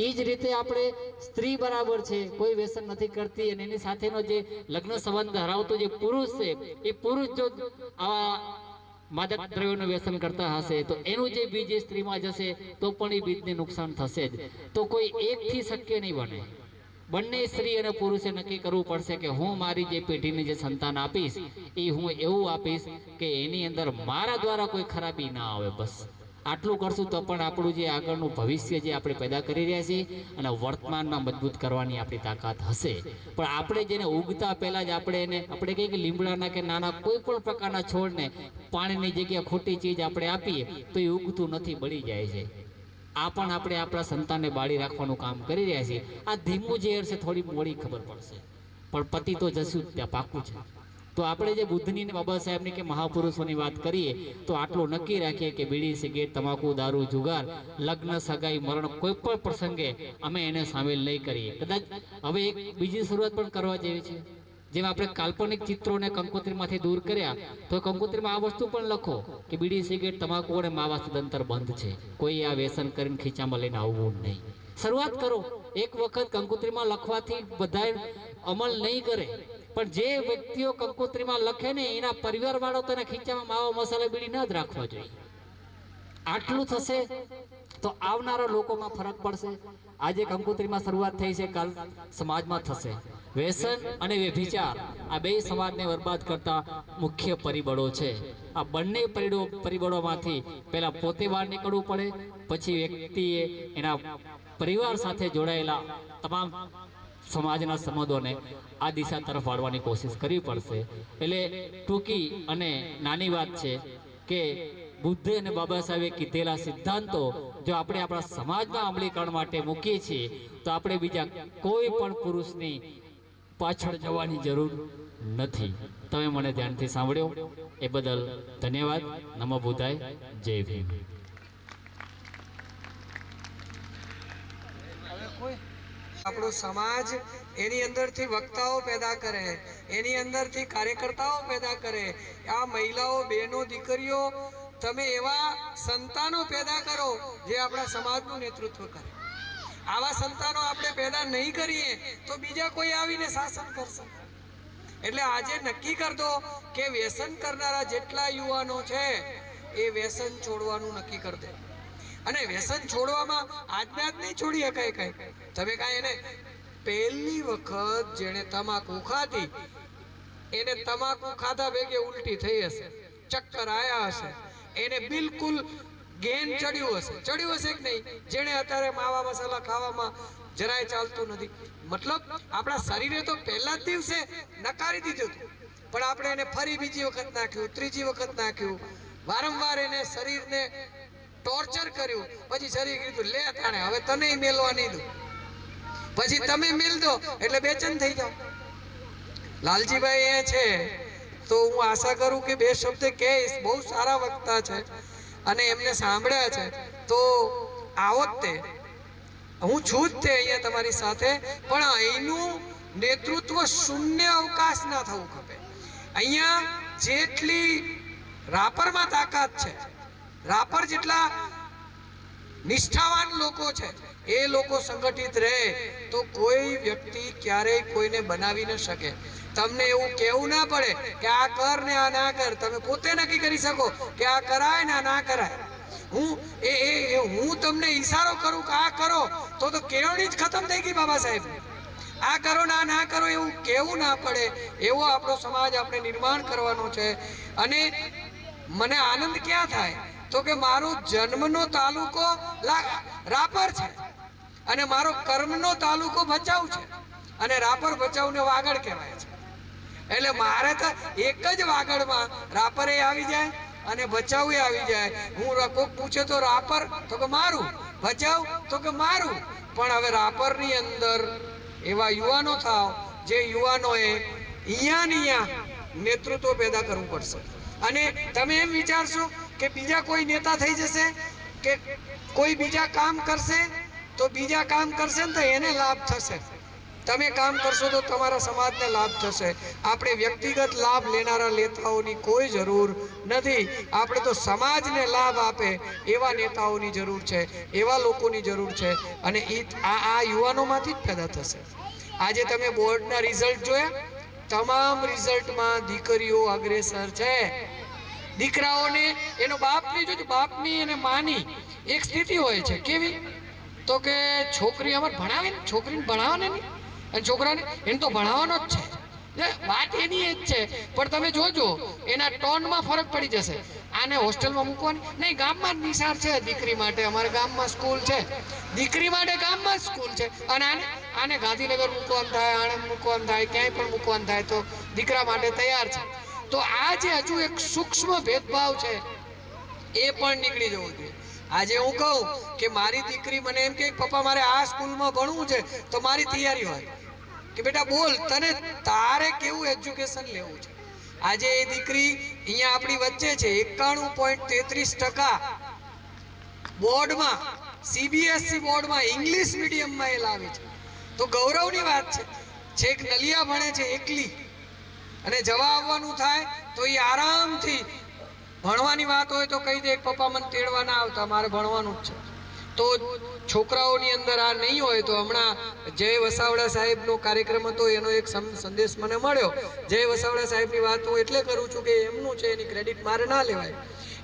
[SPEAKER 7] એ જ રીતે આપણે સ્ત્રી બરાબર છે, કોઈ વ્યસન નથી કરતી, અને એની સાથેનો જે લગ્ન સંબંધ ધરાવતો જે પુરુષ છે, એ પુરુષ જો આવા માદક દ્રવ્યોનું વ્યસન કરતા હશે તો એનું જે બીજ એ સ્ત્રીમાં જશે તો પણ એ બીજને નુકસાન થશે જ. તો કોઈ એકથી શક્ય નહીં બને. બંને સ્ત્રી અને પુરુષે નક્કી કરવું પડશે કે હું મારી જે પેઢીને જે સંતાન આપીશ એ હું એવું આપીશ કે એની અંદર મારા દ્વારા કોઈ ખરાબી ના આવે. બસ આટલું કરશું તો પણ આપણું જે આગળનું ભવિષ્ય જે આપણે પેદા કરી રહ્યા છીએ અને વર્તમાનમાં મજબૂત કરવાની આપણી તાકાત હશે. પણ આપણે જેને ઉગતા પહેલાં જ આપણે કહીએ કે લીમડાના કે નાના કોઈ પણ પ્રકારના છોડને પાણીની જગ્યાએ ખોટી ચીજ આપણે આપીએ તો એ ઉગતું નથી, બળી જાય છે. આ પણ આપણે આપણા સંતાનને બાળી રાખવાનું કામ કરી રહ્યા છીએ. આ ધીમું ઝેર છે, થોડી મોડી ખબર પડશે પણ પતિ તો જશું ત્યાં પાકું છે. તો આપણે જે બુદ્ધની, બાબા સાહેબની કે મહાપુરુષોની વાત કરીએ તો આટલું નક્કી રાખીએ કે બીડી, સિગરેટ, તમાકુ, દારૂ, જુગાર, લગ્ન, સગાઈ, મરણ કોઈ પણ પ્રસંગે અમે એને સામેલ નહીં કરીએ. કદાચ હવે એક બીજી શરૂઆત પણ કરવા જેવી છે. જેમ આપણે કાલ્પનિક ચિત્રોને કંકોત્રીમાંથી દૂર કર્યા તો કંકોત્રીમાં આ વસ્તુ પણ લખો કે બીડી, સિગરેટ, તમાકુ અને માવા સદંતર બંધ છે. કોઈ આ વ્યસન કરીને ખીચામાં લઈને આવવું નહીં. શરૂઆત કરો. એક વખત કંકોત્રીમાં લખવાથી બધા અમલ નહીં કરે, પણ જે વ્યક્તિઓ કંકોત્રીમાં લખે ને એના પરિવાર વાળો તેને ખીચામાં માવો, મસાલા, બીડી ન જ રાખવા જોઈએ. આટલું થશે તો આવનારા લોકોમાં ફરક પડશે. આજે કંકોત્રીમાં શરૂઆત થઈ છે, કાલ સમાજમાં થશે. વ્યસન અને વ્યભિચાર આ બે સમાજને બરબાદ કરતા મુખ્ય પરિબળો છે. આ બંને પરિબળોમાંથી પહેલા પોતે બહાર નીકળવું પડે, પછી વ્યક્તિએ એના પરિવાર સાથે જોડાયેલા તમામ સમાજના સંબંધોને આ દિશા તરફ વાળવાની કોશિશ કરવી પડશે. એટલે ટૂંકી અને નાની વાત છે કે બુદ્ધ અને બાબા સાહેબે કીધેલા સિદ્ધાંતો જો આપણે આપણા સમાજમાં અમલીકરણ માટે મૂકીએ છીએ તો આપણે બીજા કોઈ પણ પુરુષની પાછળ જવાની જરૂર નથી. તમે મને ધ્યાનથી સાંભળ્યો એ બદલ ધન્યવાદ. નમો બુદ્ધાય. જય ભીમ.
[SPEAKER 6] આપણો સમાજ એની અંદરથી વક્તાઓ પેદા કરે, એની અંદરથી કાર્યકર્તાઓ પેદા કરે. આ મહિલાઓ, બહેનો, દીકરીઓ, તમે એવા સંતાનો પેદા કરો જે આપણા સમાજનું નેતૃત્વ કરે. આવા સંતાનો આપણે પેદા નહીં કરીએ તો બીજા કોઈ આવીને શાસન કરશે. એટલે આજે નક્કી કર દો કે વ્યસન કરનારા જેટલા યુવાનો છે એ વ્યસન છોડવાનું નક્કી કરી દે. અને વ્યસન છોડવામાં આજના જ નહીં છોડી શકાય. કઈ તમે કાંઈ એને પહેલી વખત જેણે તમાકુ ખાધી એને તમાકુ ખાધા ભેગે ઉલટી થઈ હશે, ચક્કર આવ્યા હશે, એને બિલકુલ ગેન ચડ્યું હશે કે નહીં? જેણે અત્યારે માવા મસાલા ખાવામાં જરાય ચાલતું નથી. મતલબ આપણા શરીરે તો પહેલા જ દિવસે નકારી દીધું હતું, પણ આપણે એને ફરી બીજી વખત નાખ્યું, ત્રીજી વખત નાખ્યું, વારંવાર એને શરીરને ટોર્ચર કર્યું, પછી શરીર કીધું લે તાણે હવે તને મેલવા નહીં દઉં, પછી તમે મેલ દો એટલે બેચેન થઈ જાઓ. લાલજીભાઈ એ છે તો હું આશા કરું કે બે શબ્દ કહીશ. બહુ સારા વક્તા છે અને એમને સાંભળ્યા છે તો આવો જ તે, હું છું જ તે અહીંયા તમારી સાથે. પણ અહીંનું નેતૃત્વ શૂન્ય અવકાશ ના થવું ખપે. અહીંયા જેટલી રાપરમાં તાકાત છે, રાપર જેટલા નિષ્ઠાવાન લોકો છે, એ લોકો સંગઠિત રહે તો કોઈ વ્યક્તિ ક્યારેય કોઈને બનાવી ન શકે. તમને એવું કહેવું ના પડે કે આ કર ને આ ના કર. તમે પોતે નક્કી કરી શકો કે આ કરાય ને આ ના કરાય. હું તમને ઈશારો કરું કે આ કરો તો કેળવણી જ ખતમ થઈ ગઈ બાબા સાહેબ. આ કરો ને આ ના કરો એવું કહેવું ના પડે. એવો આપણો સમાજ આપણે નિર્માણ કરવાનો છે. અને મને આનંદ ક્યાં થાય તો કે મારો જન્મનો તાલુકો રાપર છે અને મારો કર્મનો તાલુકો ભચાઉ છે અને રાપર ભચાઉને વાગડ કહેવાય છે. એટલે મારે તો એક જ વાગડમાં રાપરે આવી જાય અને ભચાઉ આવી જાય. હું કોક પૂછે તો રાપર તો કે મારું, ભચાઉ તો કે મારું. પણ હવે રાપરની અંદર એવા યુવાનો થાવ જે યુવાનોએ અહીંયા નેતૃત્વ પેદા કરવું પડશે. અને તમે એમ વિચારશો કે બીજા કોઈ નેતા થઈ જશે કે કોઈ બીજા કામ કરશે તો બીજા કામ કરશે ને તો એને લાભ થશે. તમે કામ કરશો તો તમારા સમાજને લાભ થશે. આપણે વ્યક્તિગત લાભ લેનારા નેતાઓની કોઈ જરૂર નથી. આપણે તો સમાજને લાભ આપે એવા નેતાઓની જરૂર છે, એવા લોકોની જરૂર છે. અને આ યુવાનોમાંથી જ પેદા થશે. આજે તમે બોર્ડના રિઝલ્ટ જોયા, તમામ રિઝલ્ટમાં દીકરીઓ અગ્રેસર છે. દીકરાઓને એનો બાપની જો બાપની અને માની એક સ્થિતિ હોય છે. કેવી તો કે છોકરી અમારે ભણાવે ને, છોકરીને ભણાવવાને નહીં અને છોકરાને એને તો ભણાવવાનો જ છે. વાત એની જ છે. પણ તમે જોજો એના ટોનમાં ફરક પડી જશે. આને હોસ્ટેલમાં મૂકવાની નહીં, ગામમાં જ નિશાળ છે દીકરી માટે. અમારે ગામમાં સ્કૂલ છે, દીકરી માટે ગામમાં સ્કૂલ છે. અને આને ગાંધીનગર મૂકવાનું થાય, આણંદ મૂકવાનું થાય, ક્યાંય પણ મૂકવાનું થાય તો દીકરા માટે તૈયાર છે. તો આ જે હજુ એક સૂક્ષ્મ ભેદભાવ છે એ પણ નીકળી જવું જોઈએ. આજે હું કહું કે મારી દીકરી મને એમ કે પપ્પા મારે આ સ્કૂલમાં ભણવું છે તો મારી તૈયારી હોય કે બેટા બોલ તને તારે કેવું એજ્યુકેશન લેવું છે. આજે એ દીકરી અહીંયા આપણી વચ્ચે છે. 91.33% બોર્ડમાં, CBSE બોર્ડમાં ઇંગ્લિશ મીડિયમમાં એ લાવી છે તો ગૌરવની વાત છે. છેક નલિયા ભણે છે એકલી અને જવા આવવાનું થાય તો એ આરામથી ભણવાની વાત હોય તો કહી દે પપ્પા મને તેડવા ના આવતા, મારે ભણવાનું જ છે. તો છોકરાઓની અંદર આ નહીં હોય તો હમણાં જય વસાવડા સાહેબનો કાર્યક્રમ હતો, એનો એક સંદેશ મને મળ્યો. જય વસાવડા સાહેબની વાત હું એટલે કરું છું કે એમનું છે, એની ક્રેડિટ મારે ના લેવાય.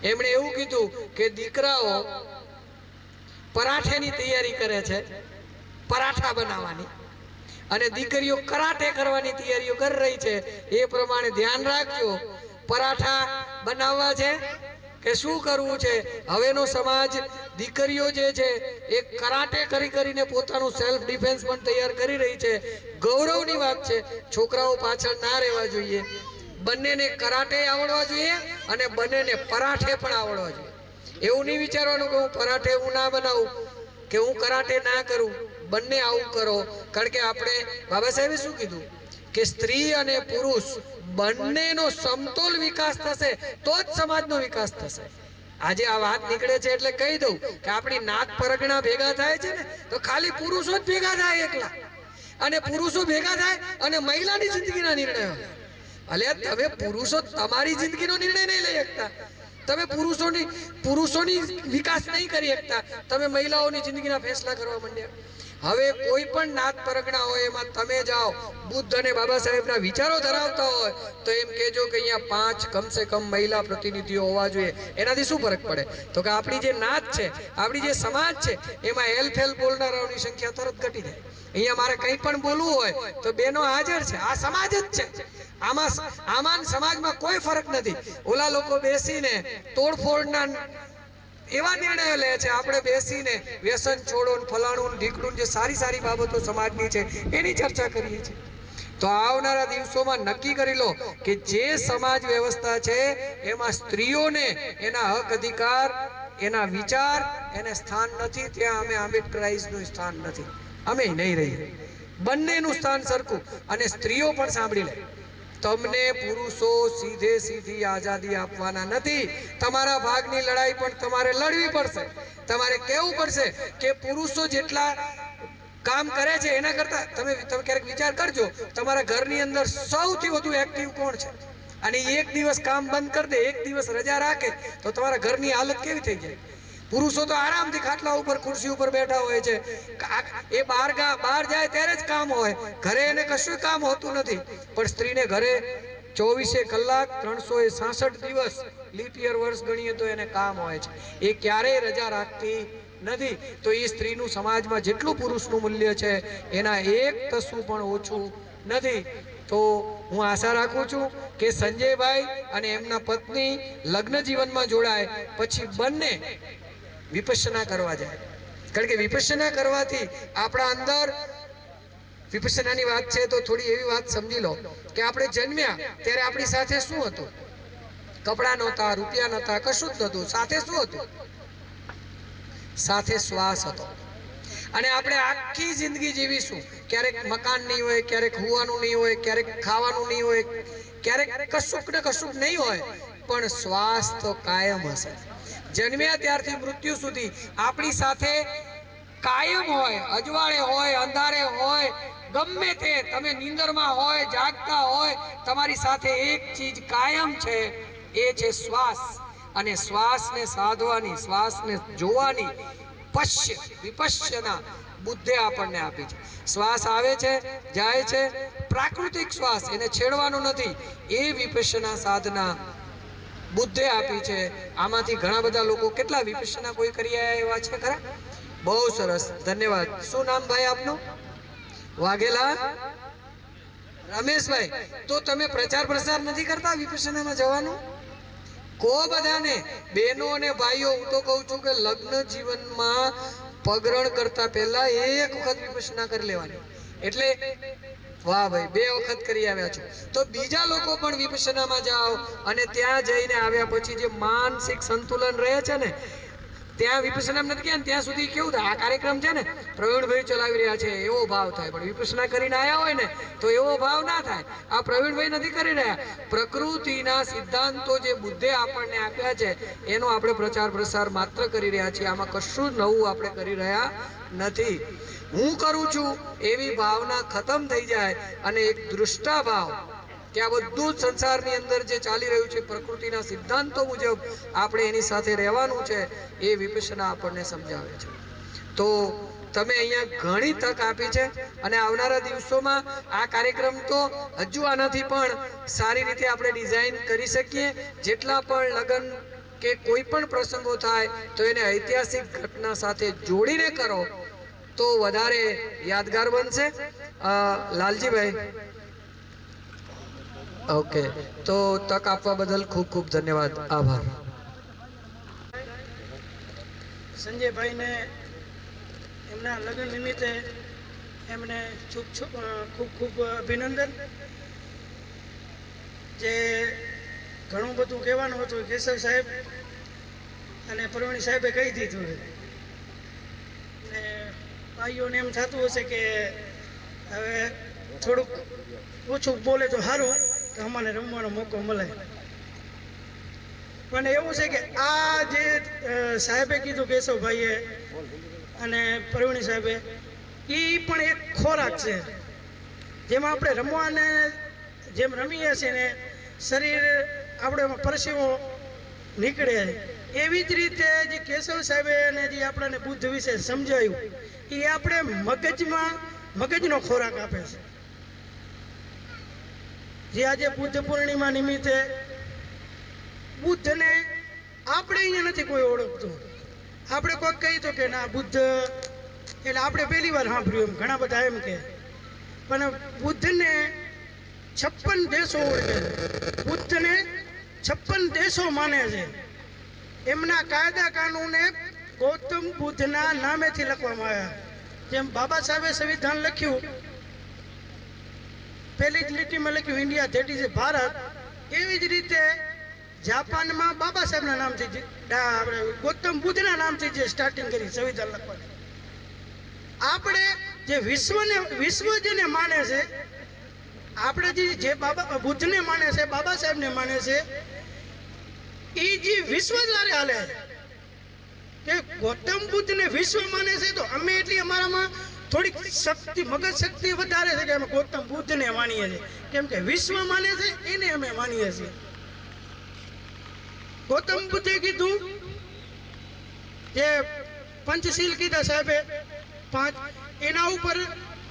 [SPEAKER 6] એમણે એવું કીધું કે દીકરાઓ પરાઠેની તૈયારી કરે છે, પરાઠા બનાવવાની, અને દીકરીઓ કરાટે કરવાની તૈયારીઓ કરી રહી છે. એ પ્રમાણે ધ્યાન રાખજો. પરાઠા બનાવવા છે કે શું કરવું છે? હવેનો સમાજ દીકરીઓ જે છે એ કરાટે કરીને પોતાનું સેલ્ફ ડિફેન્સ પણ તૈયાર કરી રહી છે. ગૌરવની વાત છે. છોકરાઓ પાછળ ના રહેવા જોઈએ. બંનેને કરાટે આવડવા જોઈએ અને બંનેને પરાઠે પણ આવડવા જોઈએ. એવું નહીં વિચારવાનું કે હું પરાઠે હું ના બનાવું કે હું કરાટે ના કરું. બંને આવું કરો. કારણ કે આપણે બાબા સાહેબે શું કીધું કે સ્ત્રી અને પુરુષ બંનેનો સમતોલ વિકાસ થશે તો જ સમાજનો વિકાસ થશે. આજે આ વાત નીકળે છે એટલે કહી દઉં કે આપણી નાત પરગણા ભેગા થાય છે ને તો ખાલી પુરુષો જ ભેગા થાય એકલા, અને પુરુષો ભેગા થાય અને મહિલાની જિંદગીના નિર્ણયો. અલે તમે પુરુષો તમારી જિંદગીનો નિર્ણય નહીં લઈ શકતા, તમે પુરુષોની વિકાસ નહીં કરી શકતા, તમે મહિલાઓની જિંદગીના ફેસલા કરવા માંડ્યા. હવે કોઈ પણ નાત પરગણા હોય એમાં તમે જાઓ, બુદ્ધ અને બાબા સાહેબના વિચારો ધરાવતા હોય તો એમ કહેજો કે અહીંયા 5 કમસે કમ મહિલા પ્રતિનિધિઓ હોવા જોઈએ. એનાથી શું ફરક પડે તો કે આપણી જે નાત છે, આપણી જે સમાજ છે એમાં હેલફેલ બોલનારાઓની સંખ્યા તરત ઘટી જાય. અહીંયા મારે કંઈ પણ બોલવું હોય તો બેનો હાજર છે, આ સમાજ જ છે. આમાં સમાજમાં કોઈ ફરક નથી. ઓલા લોકો બેસીને તોડફોડના એવા નિર્ણયો લે છે, આપણે બેસીને વ્યસન છોડો, ફલાણું ઢીકણું, જે સારી બાબતો સમાજની છે એની ચર્ચા કરીએ છીએ. તો આવનારા દિવસોમાં નક્કી કરી લો કે જે સમાજ વ્યવસ્થા છે એમાં સ્ત્રીઓને એના હક અધિકાર એના વિચાર એને સ્થાન નથી, ત્યાં અમે આંબેડકરાઇઝનું સ્થાન નથી, અમે નહીં રહીએ. બંનેનું સ્થાન સરખું. અને સ્ત્રીઓ પણ સાંભળી લે, તમને પુરુષો સીધે સીધી આઝાદી આપવાના નથી. તમારા ભાગની લડાઈ પણ તમારે લડવી પડશે. તમારે કહેવું પડશે કે પુરુષો જેટલા કામ કરે છે એના કરતા તમે ક્યારેક વિચાર કરજો, તમારા ઘરની અંદર સૌથી વધુ એક્ટિવ કોણ છે? અને એક દિવસ કામ બંધ કરી દે, એક દિવસ રજા રાખે તો તમારા ઘરની હાલત કેવી થઈ જાય? પુરુષો તો આરામથી ખાટલા ઉપર ખુરશી ઉપર બેઠા હોય છે. એ બહાર જાય ત્યારે જ કામ હોય, ઘરે એને કશું કામ હોતું નથી. પણ સ્ત્રીને ઘરે 24 કલાક 366 દિવસ લીપ યર વર્ષ ગણીએ તો એને કામ હોય છે. એ ક્યારેય રજા રાખતી નથી. તો એ સ્ત્રીનું સમાજમાં જેટલું પુરુષનું મૂલ્ય છે એના એક તસું પણ ઓછું નથી. તો હું આશા રાખું છું કે સંજયભાઈ અને એમના પત્ની લગ્ન જીવનમાં જોડાય પછી બંને વિપશ્યના કરવા જાય. કારણ કે વિપશ્યના કરવાથી આપણા અંદર વિપશ્યનાની વાત છે તો થોડી એવી વાત સમજી લો કે આપણે જન્મ્યા ત્યારે આપણી સાથે શું હતું? કપડાં નહોતા, રૂપિયા નહોતા, કશું જ નહોતું. સાથે શું હતું? સાથે શ્વાસ હતો. અને આપણે આખી જિંદગી જીવીશું. ક્યારેક મકાન નહીં હોય, ક્યારેક હુવાનું નહીં હોય, ક્યારેક ખાવાનું નહીં હોય, ક્યારેક કશુંક ને કશુંક નહીં હોય, પણ શ્વાસ તો કાયમ હશે. જન્મ્યા ત્યારથી મૃત્યુ સુધી આપણી સાથે કાયમ હોય, અજવાળે હોય, અંધારે હોય, ગમે તે તમે નીંદરમાં હોય, જાગતા હોય, તમારી સાથે એક ચીજ કાયમ છે, એ છે શ્વાસ. અને શ્વાસને સાધવાની, શ્વાસને જોવાની વિપશ્યના બુદ્ધે આપણને આપી છે. શ્વાસ આવે છે, જાય છે, પ્રાકૃતિક શ્વાસ, એને છેડવાનો નથી. એ વિપશ્યના સાધના બુદ્ધે આપી છે. આમાંથી ઘણા બધા લોકો કેટલા વિપશ્યના કોઈ કરી આવ્યા એવા છે ખરા? બહુ સરસ, ધન્યવાદ. શું નામ ભાઈ આપનું? વાઘેલા રમેશભાઈ. તો તમે પ્રચાર પ્રસાર નથી કરતા વિપશ્યનામાં જવાનું? કો બધાને, બહેનો અને ભાઈઓ, હું તો કહું છું કે લગ્ન જીવનમાં પગરણ કરતા પહેલા એક વખત વિપશ્યના કરી લેવાની. એટલે વાહ ભાઈ, 2 વખત કરી આવ્યા છો તો બીજા લોકો પણ વિપશ્યનામાં જાઓ. અને ત્યાં જઈને આવ્યા પછી જે માનસિક સંતુલન રહે છે ને, ત્યાં વિપશ્યના નથી ગયા ને ત્યાં સુધી કેવું થાય? આ કાર્યક્રમ છે ને પ્રવીણભાઈ ચલાવી રહ્યા છે એવો ભાવ થાય. પણ વિપશ્યના કરીને આવ્યા હોય ને તો એવો ભાવ ના થાય. આ પ્રવીણભાઈ નથી કરી રહ્યા. પ્રકૃતિના સિદ્ધાંતો જે બુદ્ધે આપણને આપ્યા છે એનો આપણે પ્રચાર પ્રસાર માત્ર કરી રહ્યા છીએ. આમાં કશું જ નવું આપણે કરી રહ્યા નથી. હું કરું છું એવી ભાવના ખતમ થઈ જાય અને એક દૃષ્ટા ભાવ કે આ બધું જ સંસારની અંદર જે ચાલી રહ્યું છે પ્રકૃતિના સિદ્ધાંતો મુજબ આપણે એની સાથે રહેવાનું છે, એ વિપશ્યના આપણને સમજાવે છે. તો તમે અહીંયા ઘણી તક આપી છે અને આવનારા દિવસોમાં આ કાર્યક્રમ તો હજુ આનાથી પણ સારી રીતે આપણે ડિઝાઇન કરી શકીએ. જેટલા પણ લગ્ન કે કોઈ પણ પ્રસંગો થાય તો એને ઐતિહાસિક ઘટના સાથે જોડીને કરો તો વધારે યાદગાર બનશે. લાલજીભાઈ, ઓકે, તો તક આપવા બદલ ખૂબ ખૂબ ધન્યવાદ, આભાર.
[SPEAKER 8] સંજયભાઈને એમના લગ્ન નિમિત્તે એમને ખૂબ ખૂબ અભિનંદન. જે ઘણું બધું કહેવાનું હતું કેશવ સાહેબ અને પ્રવીણ સાહેબે કહી દીધું. ને ભાઈઓને એમ થતું હશે કે હવે થોડુંક ઓછું બોલે તો સારું, તો અમને રમવાનો મોકો મળે. પણ એવું છે કે આ જે સાહેબે કીધું કેશવભાઈએ અને પ્રવીણ સાહેબે, એ પણ એક ખોરાક છે જેમાં આપણે રમવાને જેમ રમીએ છીએ ને શરીર આપણે પરસેવો નીકળે, એવી જ રીતે જે કેશવ સાહેબે અને જે આપણને બુદ્ધ વિશે સમજાયું એ આપણે મગજનો ખોરાક આપે છે. જે આજે બુદ્ધ પૂર્ણિમા નિમિત્તે બુદ્ધને આપણે અહીંયા નથી કોઈ ઓળખતું. આપણે કોઈક કહી તો કે ના બુદ્ધ એટલે આપણે પહેલી વાર સાંભળ્યું, એમ ઘણા બધા એમ કે, પણ બુદ્ધને 56 દેશો ઓળખે છે. બુદ્ધને 56 દેશો માને છે. એમના કાયદા કાનૂને ગૌતમ બુદ્ધના નામેથી લખવામાં આવ્યા. જેમ બાબા સાહેબે સંવિધાન લખ્યું, પહેલી જ લીટીમાં લખ્યું ઇન્ડિયા ધેટ ઇઝ ભારત, એવી જ રીતે જાપાનમાં બાબા સાહેબના નામથી આપણે ગૌતમ બુદ્ધના નામથી જે સ્ટાર્ટિંગ કરી સંવિધાન લખવાની. આપણે જે વિશ્વ જેને માને છે, આપણે જે બાબા બુદ્ધને માને છે, બાબા સાહેબને માને છે, એ જે વિશ્વ જ્યારે હાલે કે ગૌતમ બુદ્ધને વિશ્વ માને છે, તો અમે એટલી અમારામાં થોડીક શક્તિ, મગજ શક્તિ વધારે છે કે અમે ગૌતમ બુદ્ધને માનીએ છીએ. કેમ કે વિશ્વ માને છે એને અમે માનીએ છીએ. ગૌતમ બુદ્ધે કીધું જે પંચશીલ કીધા સાહેબે 5, એના ઉપર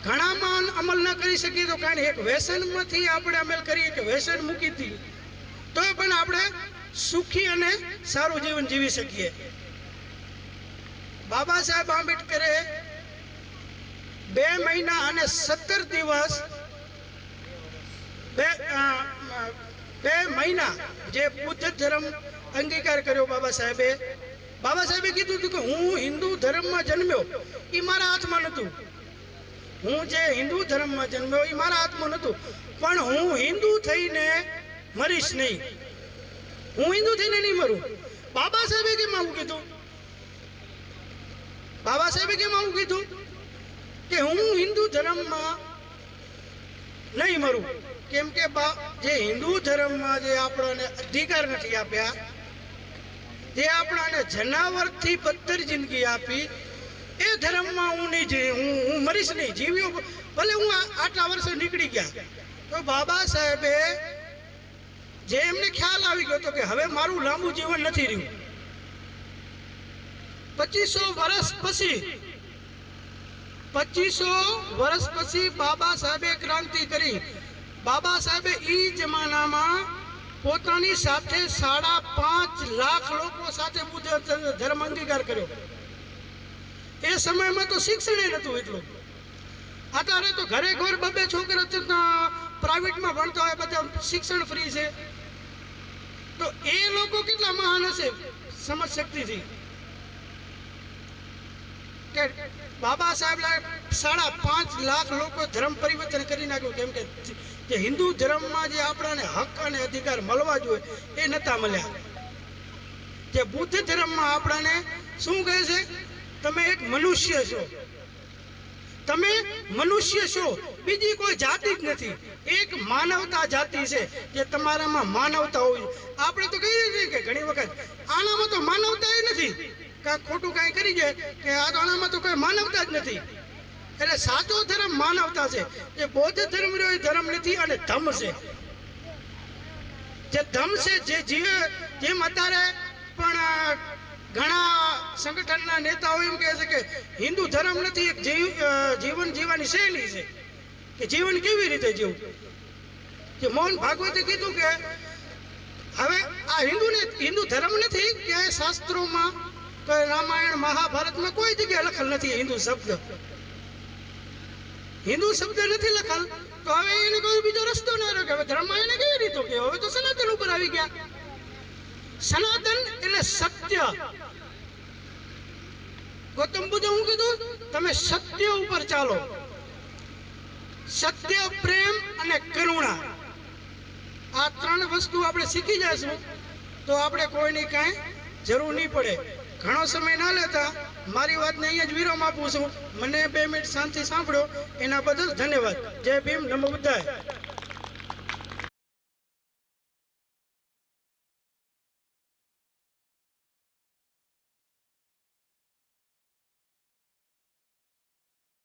[SPEAKER 8] ઘણામાં અમલ ન કરી શકીએ તો કારણ એક વ્યસનમાંથી આપણે અમલ કરીએ કે વ્યસન મૂકી હતી તો પણ આપણે સુખી અને સારું જીવન જીવી શકીએ. બાબા સાહેબ આંબેડકરે 2 મહિના અને 17 દિવસ 2 મહિના જે બુદ્ધ ધર્મ અંગીકાર કર્યો બાબા સાહેબે કીધું હતું કે હું હિન્દુ ધર્મમાં જન્મ્યો એ મારા હાથમાં નહોતું. હું જે હિન્દુ ધર્મમાં જન્મ્યો એ મારા હાથમાં નહોતું, પણ હું હિન્દુ થઈને મરીશ નહીં. હું હિન્દુ થઈને નહીં મરું. બાબા સાહેબે કેમ આવું કીધું? કે હું હિન્દુ ધર્મમાં નહીં મરું. કેમ કે જે હિન્દુ ધર્મમાં જે આપણને અધિકાર નથી આપ્યા, જે આપણને જનાવરથી બદતર જિંદગી આપી, એ ધર્મમાં હું નહીં, હું મરીશ નહીં. જીવ્યો ભલે હું આટલા વર્ષો નીકળી ગયા, તો બાબા સાહેબે જે એમને ખ્યાલ આવી ગયો હતો કે હવે મારું લાંબુ જીવન નથી રહ્યું. 2500 વર્ષ પછી બાબા સાહેબે ક્રાંતિ કરી. બાબા સાહેબે એ જમાનામાં પોતાની સાથે 5.5 લાખ લોકો સાથે બુદ્ધ ધર્મ અંગીકાર કર્યો. એ સમયમાં તો શિક્ષણ નહોતું એટલું. અત્યારે તો ઘરે ઘર 2 છોકરા પ્રાઇવેટમાં ભણતા હોય, બધા શિક્ષણ ફ્રી છે. તો એ લોકો કેટલા મહાન હશે સમજ શક્તિથી કે બાબા સાહેબ 5.5 લાખ લોકો ધર્મ પરિવર્તન કરી નાખ્યું. કેમ કે જે હિન્દુ ધર્મમાં જે આપણને હક અને અધિકાર મળવા જોઈએ એ નહોતા મળ્યા. જે બુદ્ધ ધર્મમાં આપણને શું કહે છે? તમે એક મનુષ્ય છો, તમે મનુષ્ય છો, બીજી કોઈ જાતિ જ નથી. એક માનવતા જાતિ છે જે તમારામાં માનવતા હોવી. આપણે તો કહીએ છીએ કે ઘણી વખત આનામાં તો માનવતા એ નથી, કાંઈક ખોટું કાંઈ કરી જાય કે આનામાં તો કોઈ માનવતા જ નથી. એટલે સાચો ધર્મ માનવતા છે. જે બૌદ્ધ ધર્મ રહ્યો એ ધર્મ નથી અને ધમ છે. જે ધમ છે, જે જીવે, જેમ અત્યારે પણ ઘણા સંગઠનના નેતાઓ એમ કહે છે કે હિન્દુ ધર્મ નથી, એક જીવન જીવવાની શૈલી છે કે જીવન કેવી રીતે જીવવું. જે મોહન ભાગવતે કીધું કે હવે આ હિન્દુ ધર્મ નથી કે શાસ્ત્રોમાં રામાયણ મહાભારતમાં કોઈ જગ્યાએ લખેલ નથી હિન્દુ શબ્દ નથી લખેલ. તો હવે એને કોઈ બીજો રસ્તો ન રહ્યો કે હવે ધર્મમાં એને કેવી રીતે કે હવે તો સનાતન ઉપર આવી ગયા. સનાતન એટલે સત્ય. ગૌતમ બુદ્ધે હું કીધું? તમે સત્ય ઉપર ચાલો. સત્ય, પ્રેમ અને કરુણા, આ 3 વસ્તુ આપણે શીખી જઈશું તો આપણે કોઈની કાંઈ જરૂર નહીં પડે. ઘણો સમય ના લેતા મારી વાતને અહીંયા જ વિરામ આપું છું. મને 2 મિનિટ શાંતિ સાંભળ્યો એના બદલ ધન્યવાદ. જય ભીમ, નમો બુદ્ધાય.